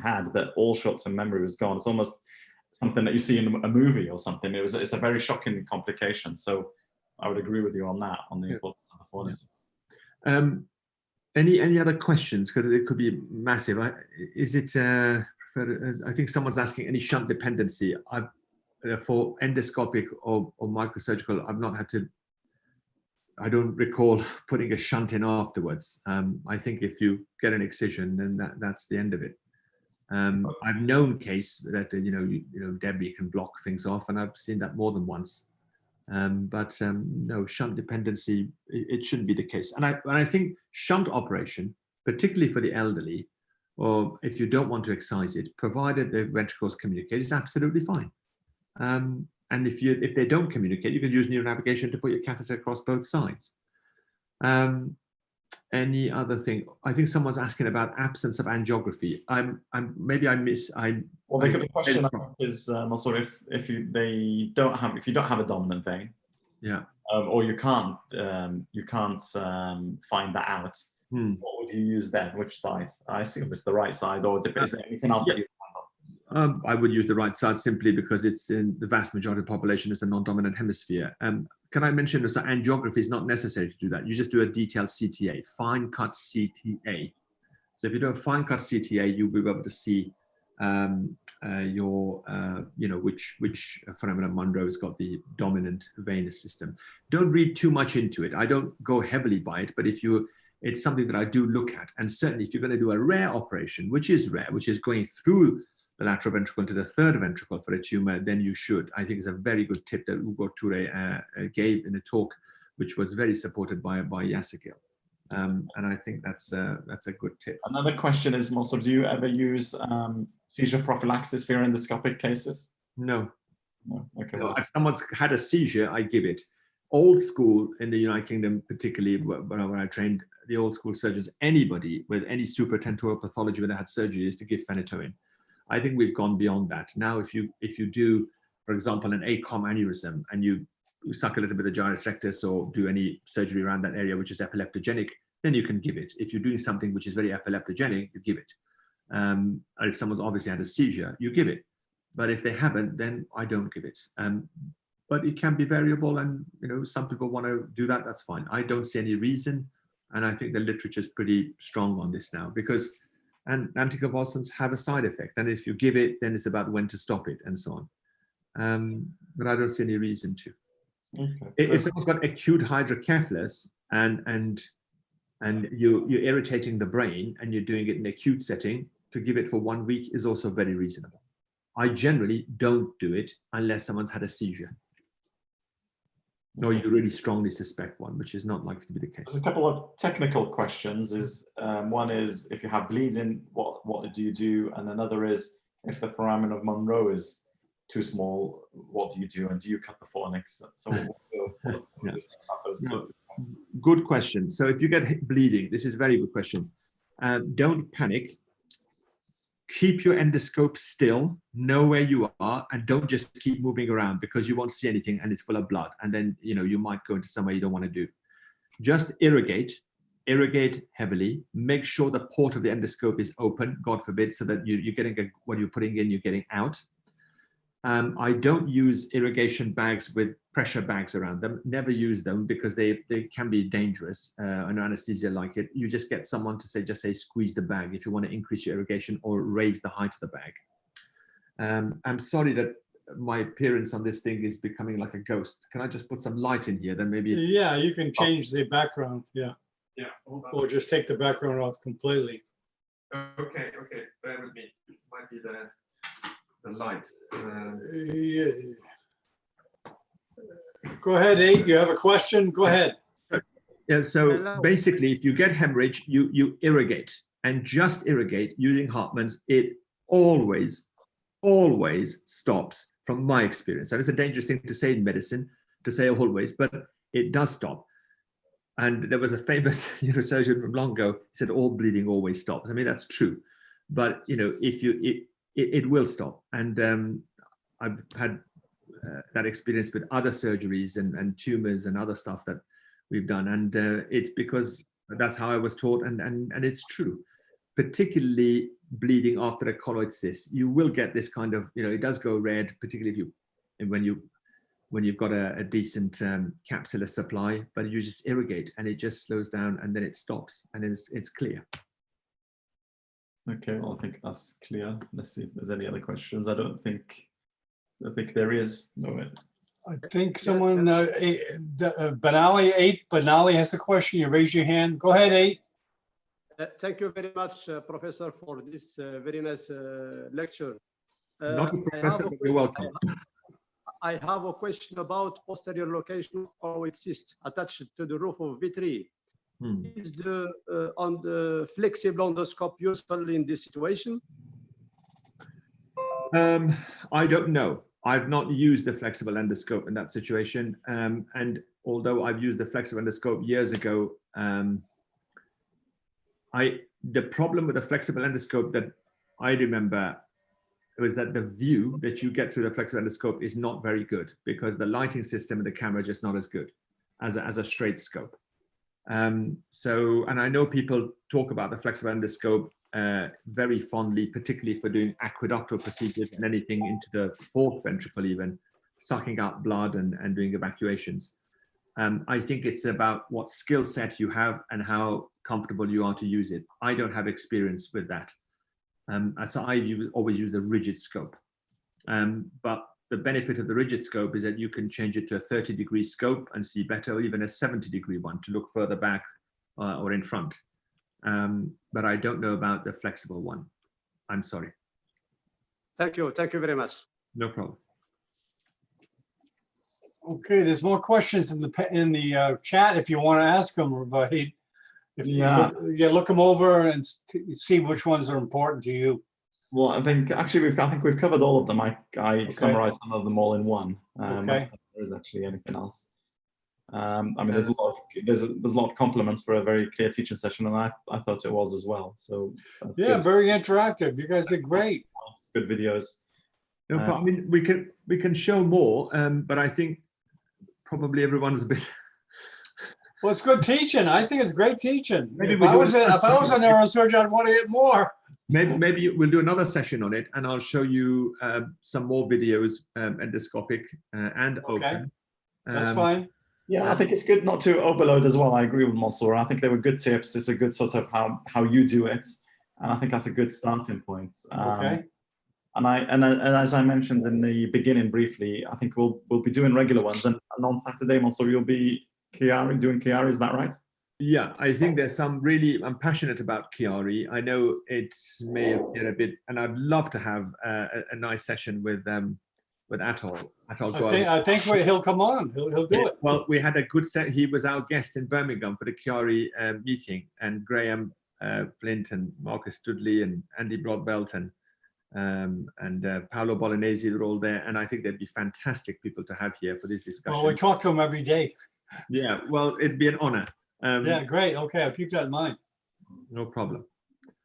had, but all short-term memory was gone. It's almost something that you see in a movie or something. It's a very shocking complication. So I would agree with you on that, on the importance of the fornices. Any other questions? Because it could be massive. Is it? I think someone's asking any shunt dependency. For endoscopic or microsurgical, I've not had to. I don't recall putting a shunt in afterwards. I think if you get an excision, then that's the end of it. I've known case that debris can block things off, and I've seen that more than once. But no, shunt dependency, it shouldn't be the case. And I think shunt operation, particularly for the elderly, or if you don't want to excise it, provided the ventricles communicate, is absolutely fine. And if they don't communicate, you can use neuronavigation to put your catheter across both sides. Any other thing? I think someone's asking about absence of angiography. Well, the question is also if you don't have a dominant vein, yeah, or you can't find that out. What would you use then? Which side? I assume it's the right side, or is there anything else that you find on? I would use the right side simply because it's in the vast majority of the population is the non-dominant hemisphere. Can I mention that angiography is not necessary to do that? You just do a detailed CTA, fine cut CTA. So if you do a fine cut CTA, you'll be able to see which foramen Monro has got the dominant venous system. Don't read too much into it. I don't go heavily by it, but it's something that I do look at. And certainly if you're going to do a rare operation, which is rare, which is going through the lateral ventricle into the third ventricle for a tumor, then you should. I think it's a very good tip that Ugo Toure gave in a talk, which was very supported by Yasagil. And I think that's a good tip. Another question is, Mansoor, do you ever use seizure prophylaxis for endoscopic cases? No. No. Okay. No, if someone's had a seizure, I give it. Old school in the United Kingdom, particularly when I trained the old school surgeons, anybody with any supratentorial pathology when they had surgery is to give phenytoin. I think we've gone beyond that. Now, if you do, for example, an ACOM aneurysm and you suck a little bit of gyrus rectus or do any surgery around that area which is epileptogenic, then you can give it. If you're doing something which is very epileptogenic, you give it. Or if someone's obviously had a seizure, you give it. But if they haven't, then I don't give it. But it can be variable, and some people want to do that. That's fine. I don't see any reason, and I think the literature is pretty strong on this now because anticonvulsants have a side effect, and if you give it, then it's about when to stop it and so on. But I don't see any reason to. Okay. If someone's got acute hydrocephalus and you're irritating the brain and you're doing it in an acute setting, to give it for 1 week is also very reasonable. I generally don't do it unless someone's had a seizure. Or you really strongly suspect one, which is not likely to be the case. There's a couple of technical questions. One is, if you have bleeding, what do you do? And another is, if the foramen of Monro is too small, what do you do? And do you cut the fornix? So what Yeah. about those two? Good question. So if you get bleeding, this is a very good question. Don't panic. Keep your endoscope still, know where you are, and don't just keep moving around because you won't see anything and it's full of blood. And then, you might go into somewhere you don't want to do. Just irrigate heavily. Make sure the port of the endoscope is open, God forbid, so that you're getting what you're putting in, you're getting out. I don't use irrigation bags with pressure bags around them. Never use them because they can be dangerous. An anesthesia like it, you just get someone to just say squeeze the bag if you want to increase your irrigation or raise the height of the bag. I'm sorry that my appearance on this thing is becoming like a ghost. Can I just put some light in here? Then maybe. Yeah, you can change the background. Yeah. Yeah. Or just take the background off completely. Okay. Bear with me. It might be the light. Yeah. Go ahead, Abe. You have a question? Go ahead. Yeah. So Hello. basically, if you get hemorrhage, you irrigate, and just irrigate using Hartmann's. It always stops. From my experience, that is a dangerous thing to say in medicine, to say always, but it does stop. And there was a famous neurosurgeon from long ago. He said, "All bleeding always stops." I mean, that's true, but if it will stop. And I've had that experience with other surgeries and tumors and other stuff that we've done. And it's because that's how I was taught. And it's true, particularly bleeding after a colloid cyst. You will get this kind of, it does go red, particularly when you've got a decent capsular supply, but you just irrigate and it just slows down and then it stops and it's clear. Okay, well, I think that's clear. Let's see if there's any other questions. I think there is. No. I think someone, Benali has a question. You raise your hand. Go ahead, 8. Thank you very much, Professor, for this very nice lecture. Not a professor, but you're welcome. I have a question about posterior location of colloid cyst attached to the roof of V3. Is the flexible endoscope useful in this situation? I don't know. I've not used the flexible endoscope in that situation. And although I've used the flexible endoscope years ago, the problem with the flexible endoscope that I remember was that the view that you get through the flexible endoscope is not very good because the lighting system and the camera are just not as good as a straight scope. And I know people talk about the flexible endoscope very fondly, particularly for doing aqueductal procedures and anything into the fourth ventricle, even sucking out blood and doing evacuations. I think it's about what skill set you have and how comfortable you are to use it. I don't have experience with that. So I always use the rigid scope. But the benefit of the rigid scope is that you can change it to a 30-degree scope and see better, or even a 70-degree one to look further back or in front. But I don't know about the flexible one. I'm sorry. Thank you very much. No problem. Okay, there's more questions in the chat if you want to ask them, Vahid. If you look them over and see which ones are important to you. Well, I think we've covered all of them. I summarized some of them all in one. Okay. There is actually anything else. I mean, there's a lot of compliments for a very clear teaching session, and I thought it was as well. So yeah, very interactive. You guys did great. Good videos. No, but I mean, we can show more, but I think probably everyone's a bit. Well, it's good teaching. I think it's great teaching. If I was a neurosurgeon, I'd want to get more. Maybe we'll do another session on it, and I'll show you some more videos, endoscopic and open. Okay, that's fine. Yeah, I think it's good not to overload as well. I agree with Mansoor. I think they were good tips. It's a good sort of how you do it, and I think that's a good starting point. Okay. And as I mentioned in the beginning briefly, I think we'll be doing regular ones, and on Saturday, Mansoor, you'll be doing Chiari. Is that right? Yeah, I think there's some really. I'm passionate about Chiari. I know it may appear a bit, and I'd love to have a nice session with Akhtar. I think he'll come on. He'll do it. Well, we had a good set. He was our guest in Birmingham for the Chiari meeting, and Graham Flint and Marcus Studley and Andy Broadbelt and Paolo Bolognesi are all there, and I think they'd be fantastic people to have here for this discussion. Well, we talk to them every day. Yeah, well, it'd be an honor. Yeah, great. Okay, I'll keep that in mind. No problem.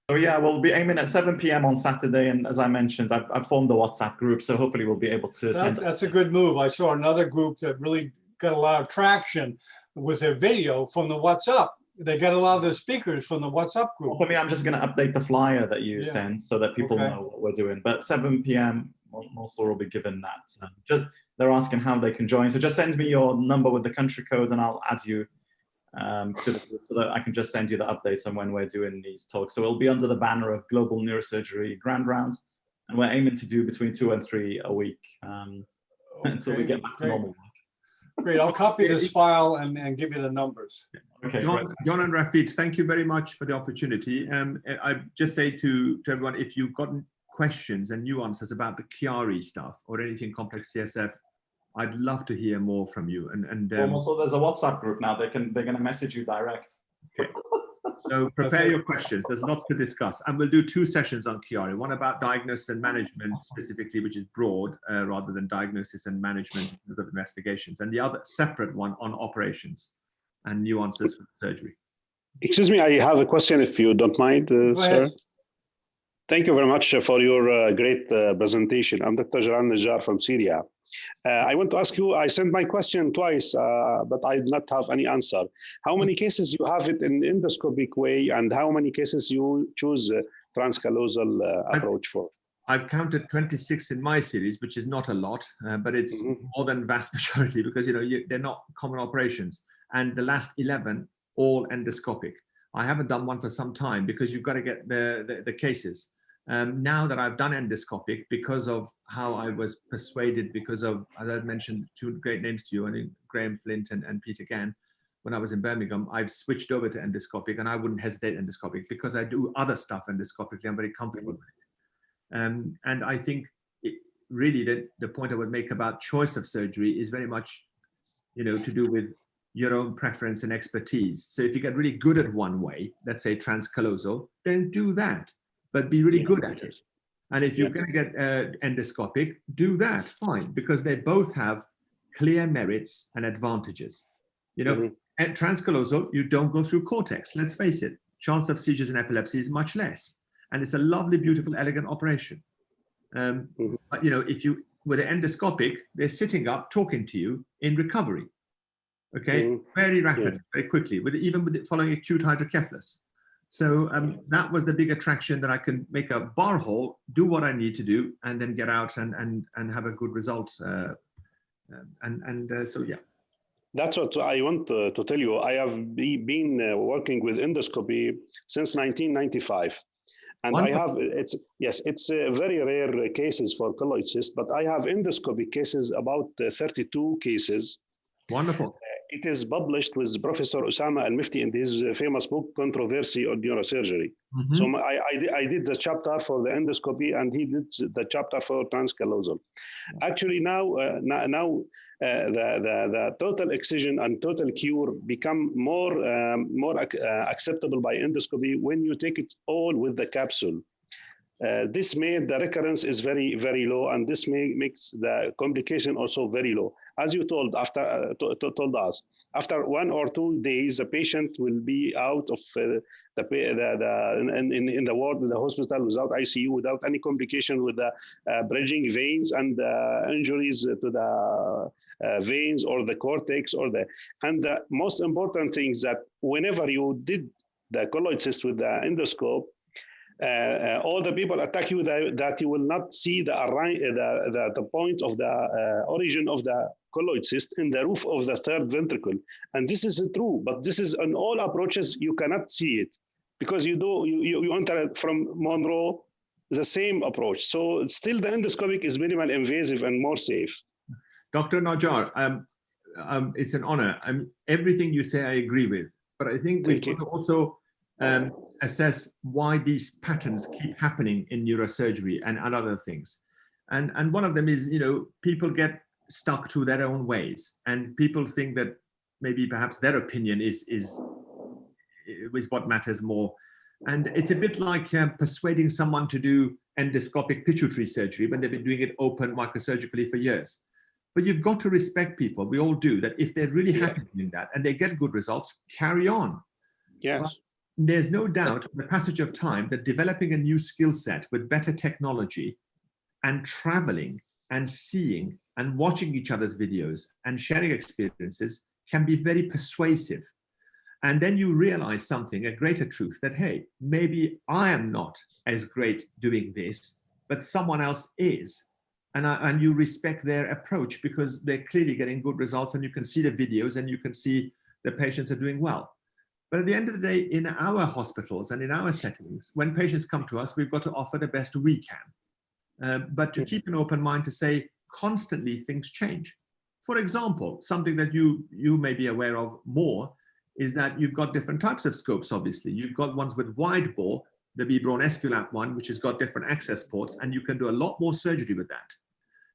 So yeah, we'll be aiming at 7 p.m. on Saturday, and as I mentioned, I've formed the WhatsApp group, so hopefully we'll be able to send. That's a good move. I saw another group that really got a lot of traction with their video from the WhatsApp. They got a lot of the speakers from the WhatsApp group. For me, I'm just going to update the flyer that you send so that people know what we're doing. But 7 p.m. Mansoor will be given that. They're asking how they can join, so just send me your number with the country code, and I'll add you to the group so that I can just send you the updates on when we're doing these talks. So it'll be under the banner of Global Neurosurgery Grand Rounds, and we're aiming to do between 2 and 3 a week until we get back to normal. Great, I'll copy this file and give you the numbers. Okay, John and Rafid, thank you very much for the opportunity. I just say to everyone, if you've got questions and nuances about the Chiari stuff or anything complex CSF, I'd love to hear more from you. Also, there's a WhatsApp group now. They're going to message you direct. Okay. So prepare your questions. There's lots to discuss, and we'll do 2 sessions on Chiari. One about diagnosis and management specifically, which is broad rather than diagnosis and management of investigations, and the other separate one on operations and nuances for surgery. Excuse me, I have a question if you don't mind, sir. Thank you very much for your great presentation. I'm Dr. Jaran Najjar from Syria. I want to ask you, I sent my question twice, but I did not have any answer. How many cases you have it in endoscopic way, and how many cases you choose transcallosal approach for? I've counted 26 in my series, which is not a lot, but it's more than vast majority because they're not common operations. And the last 11, all endoscopic. I haven't done one for some time because you've got to get the cases. Now that I've done endoscopic, because of how I was persuaded, because of, as I mentioned, 2 great names to you, I think Graham Flint and Peter Gann, when I was in Birmingham, I've switched over to endoscopic, and I wouldn't hesitate endoscopic because I do other stuff endoscopically. I'm very comfortable with it. And I think really the point I would make about choice of surgery is very much, to do with your own preference and expertise. So if you get really good at one way, let's say transcallosal, then do that. But be really good at it. And if you're going to get endoscopic, do that, fine, because they both have clear merits and advantages. At transcallosal, you don't go through cortex, let's face it. Chance of seizures and epilepsy is much less. And it's a lovely, beautiful, elegant operation. But, if you, with an endoscopic, they're sitting up talking to you in recovery. Okay, very rapid, very quickly, even with following acute hydrocephalus. So that was the big attraction, that I can make a bar hole, do what I need to do, and then get out and have a good result. So yeah. That's what I want to tell you. I have been working with endoscopy since 1995. And Wonderful. I have, it's very rare cases for colloid cyst, but I have endoscopy cases, about 32 cases. Wonderful. It is published with Professor Osama Al-Mifti in his famous book, Controversy on Neurosurgery. Mm-hmm. So I did the chapter for the endoscopy, and he did the chapter for transcallosal. Actually, now the total excision and total cure become more acceptable by endoscopy when you take it all with the capsule. This made the recurrence is very, very low, and this makes the complication also very low. As you told told us, after 1 or 2 days, the patient will be out of in the ward, in the hospital, without ICU, without any complication with the bridging veins and injuries to the veins or the cortex and the most important thing is that whenever you did the colloid cyst with the endoscope, all the people attack you that you will not see the point of the origin of the colloid cyst in the roof of the third ventricle. And this is true, but this is on all approaches, you cannot see it because you enter from Monroe, the same approach. So still the endoscopic is minimal invasive and more safe. Dr. Najjar, it's an honor. Everything you say I agree with, but I think we want to also assess why these patterns keep happening in neurosurgery and other things. And one of them is, people get stuck to their own ways, and people think that maybe perhaps their opinion is what matters more. And it's a bit like persuading someone to do endoscopic pituitary surgery when they've been doing it open microsurgically for years. But you've got to respect people. We all do that. If they're really happy doing that and they get good results, carry on. Yes. But there's no doubt, with the passage of time, that developing a new skill set with better technology and traveling and seeing and watching each other's videos and sharing experiences can be very persuasive. And then you realize something, a greater truth, that, hey, maybe I am not as great doing this, but someone else is. And you respect their approach because they're clearly getting good results, and you can see the videos and you can see the patients are doing well. But at the end of the day, in our hospitals and in our settings, when patients come to us, we've got to offer the best we can. But to keep an open mind to say, constantly things change. For example, something that you may be aware of more is that you've got different types of scopes, obviously. You've got ones with wide bore, the Bibron Esculap one, which has got different access ports, and you can do a lot more surgery with that.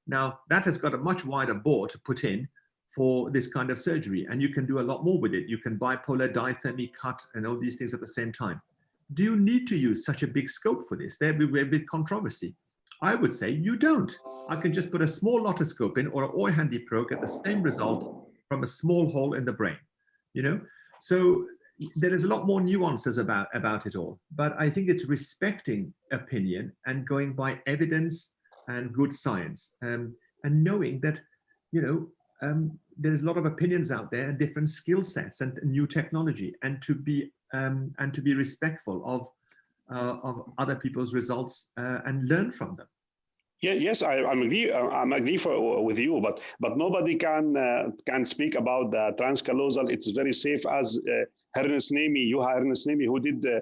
Now, that has got a much wider bore to put in for this kind of surgery, and you can do a lot more with it. You can bipolar, dithermy, cut, and all these things at the same time. Do you need to use such a big scope for this? There will be a big controversy. I would say you don't. I can just put a small otoscope in or an Oi Handy Pro, get the same result from a small hole in the brain, So there is a lot more nuances about it all, but I think it's respecting opinion and going by evidence and good science, and knowing that, there's a lot of opinions out there and different skill sets and new technology, and to be respectful of other people's results and learn from them. Yeah, yes, I'm agree with you, but nobody can speak about the transcallosal. It's very safe, as Juha Ernest-Nemi, who did the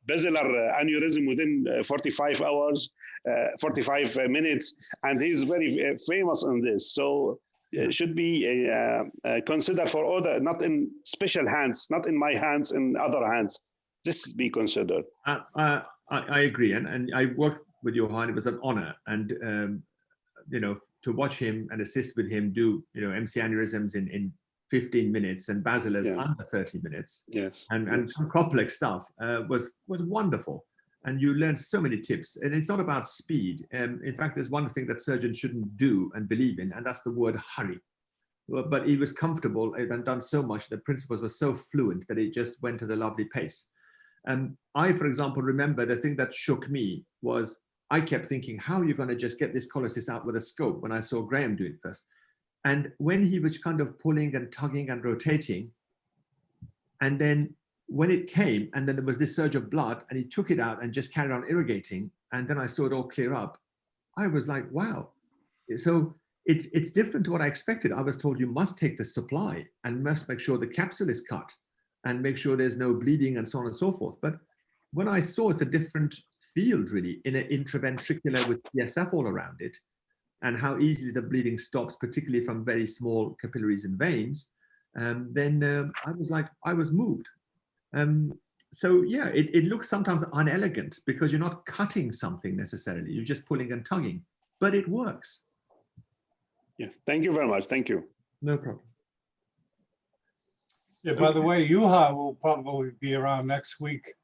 basilar aneurysm within 45 hours, 45 minutes, and he's very famous on this. So it should be considered for other, not in special hands, not in my hands, in other hands. This be considered. I agree, and I worked with Johan. It was an honor, and to watch him and assist with him do MC aneurysms in 15 minutes and basilars under 30 minutes. Yes, and some complex stuff was wonderful, and you learn so many tips. And it's not about speed. In fact, there's one thing that surgeons shouldn't do and believe in, and that's the word hurry. But he was comfortable and done so much. The principles were so fluent that it just went at a lovely pace. I, for example, remember the thing that shook me was I kept thinking, how are you going to just get this collocyst out with a scope, when I saw Graham do it first? And when he was kind of pulling and tugging and rotating, and then when it came, and then there was this surge of blood, and he took it out and just carried on irrigating, and then I saw it all clear up. I was like, wow. So it's different to what I expected. I was told you must take the supply and must make sure the capsule is cut and make sure there's no bleeding and so on and so forth. But when I saw it's a different field really in an intraventricular with CSF all around it, and how easily the bleeding stops, particularly from very small capillaries and veins, then I was like, I was moved. So yeah, it looks sometimes unelegant because you're not cutting something necessarily, you're just pulling and tugging, but it works. Yeah, thank you very much. Thank you. No problem. Yeah, by the way, Yuha will probably be around next week.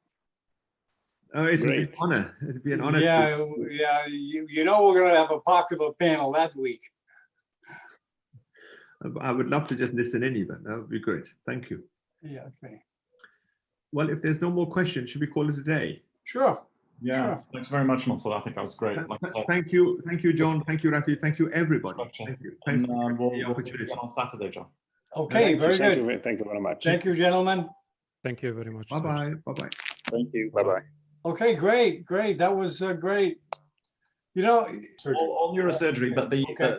Oh, it would be an Great. honor. It'd be an honor. Yeah, yeah. You know we're gonna have a popular panel that week. I would love to just listen in even. That would be great. Thank you. Yeah, okay. Well, if there's no more questions, should we call it a day? Sure. Yeah, Sure. thanks very much, Mansoor. I think that was great. Like I said, Thank you, John. Thank you, Rafi. Thank you, everybody. Thank you. Thanks and for we'll the do opportunity. it again on Saturday, John. Okay, very Thank good. you, thank you very much. Thank you, gentlemen. Thank you very much. Bye-bye. Bye-bye. Thank you. Bye-bye. Okay, great, great. That was great. You know, All neurosurgery, but Okay.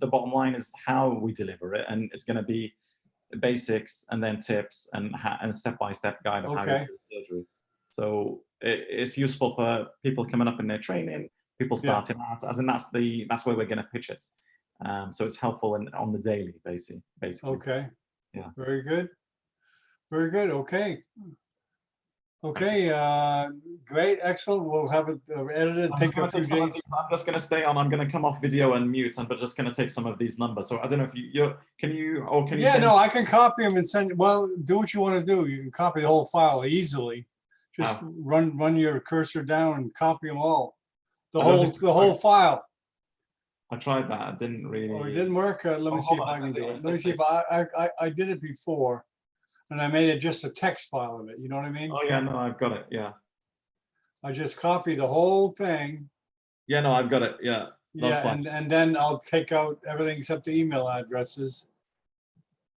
the bottom line is how we deliver it, and it's going to be the basics and then tips and step-by-step guide of how Okay. to do surgery. So it's useful for people coming up in their training, people starting out, as in that's where we're going to pitch it. So it's helpful on the daily basically. okay. Yeah. Very good. Very good. Okay. Okay, great, excellent. We'll have it edited, take a few days. I'm just going to stay on. I'm going to come off video and mute, and we're just going to take some of these numbers. So I don't know if can you Yeah, send- no, I can copy them and send, well, do what you want to do. You can copy the whole file easily. Just run your cursor down and copy them all. The whole file. I tried that. It didn't really. Oh, it didn't work. Let me see if I can do it. Let me see if I did it before, and I made it just a text file of it. You know what I mean? Oh yeah, no, I've got it. Yeah. I just copy the whole thing. Yeah, no, I've got it. Yeah. That's Yeah, fine. and then I'll take out everything except the email addresses.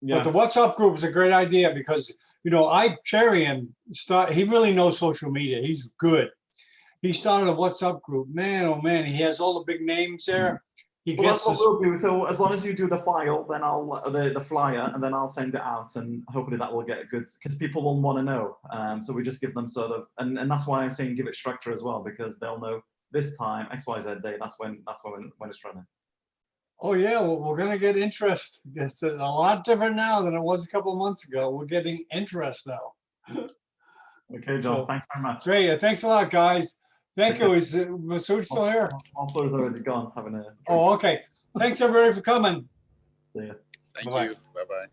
Yeah. But the WhatsApp group is a great idea because, you know, he really knows social media. He's good. He started a WhatsApp group. Man, oh man, he has all the big names there. He Well, gets that's this. what we'll do. So as long as you do the file, then I'll the flyer, and then I'll send it out, and hopefully that will get good because people will want to know. So we just give them sort of, and that's why I'm saying give it structure as well, because they'll know this time XYZ day. That's when it's running. Oh yeah, well, we're gonna get interest. It's a lot different now than it was a couple of months ago. We're getting interest now. Okay, John. So, Thanks very much. Great. Thanks a lot, guys. Thank you. Is Mansoor still here? Mansoor's already gone, having a. Oh, okay. Thanks everybody for coming. See ya. Thank Bye-bye. you. Bye-bye.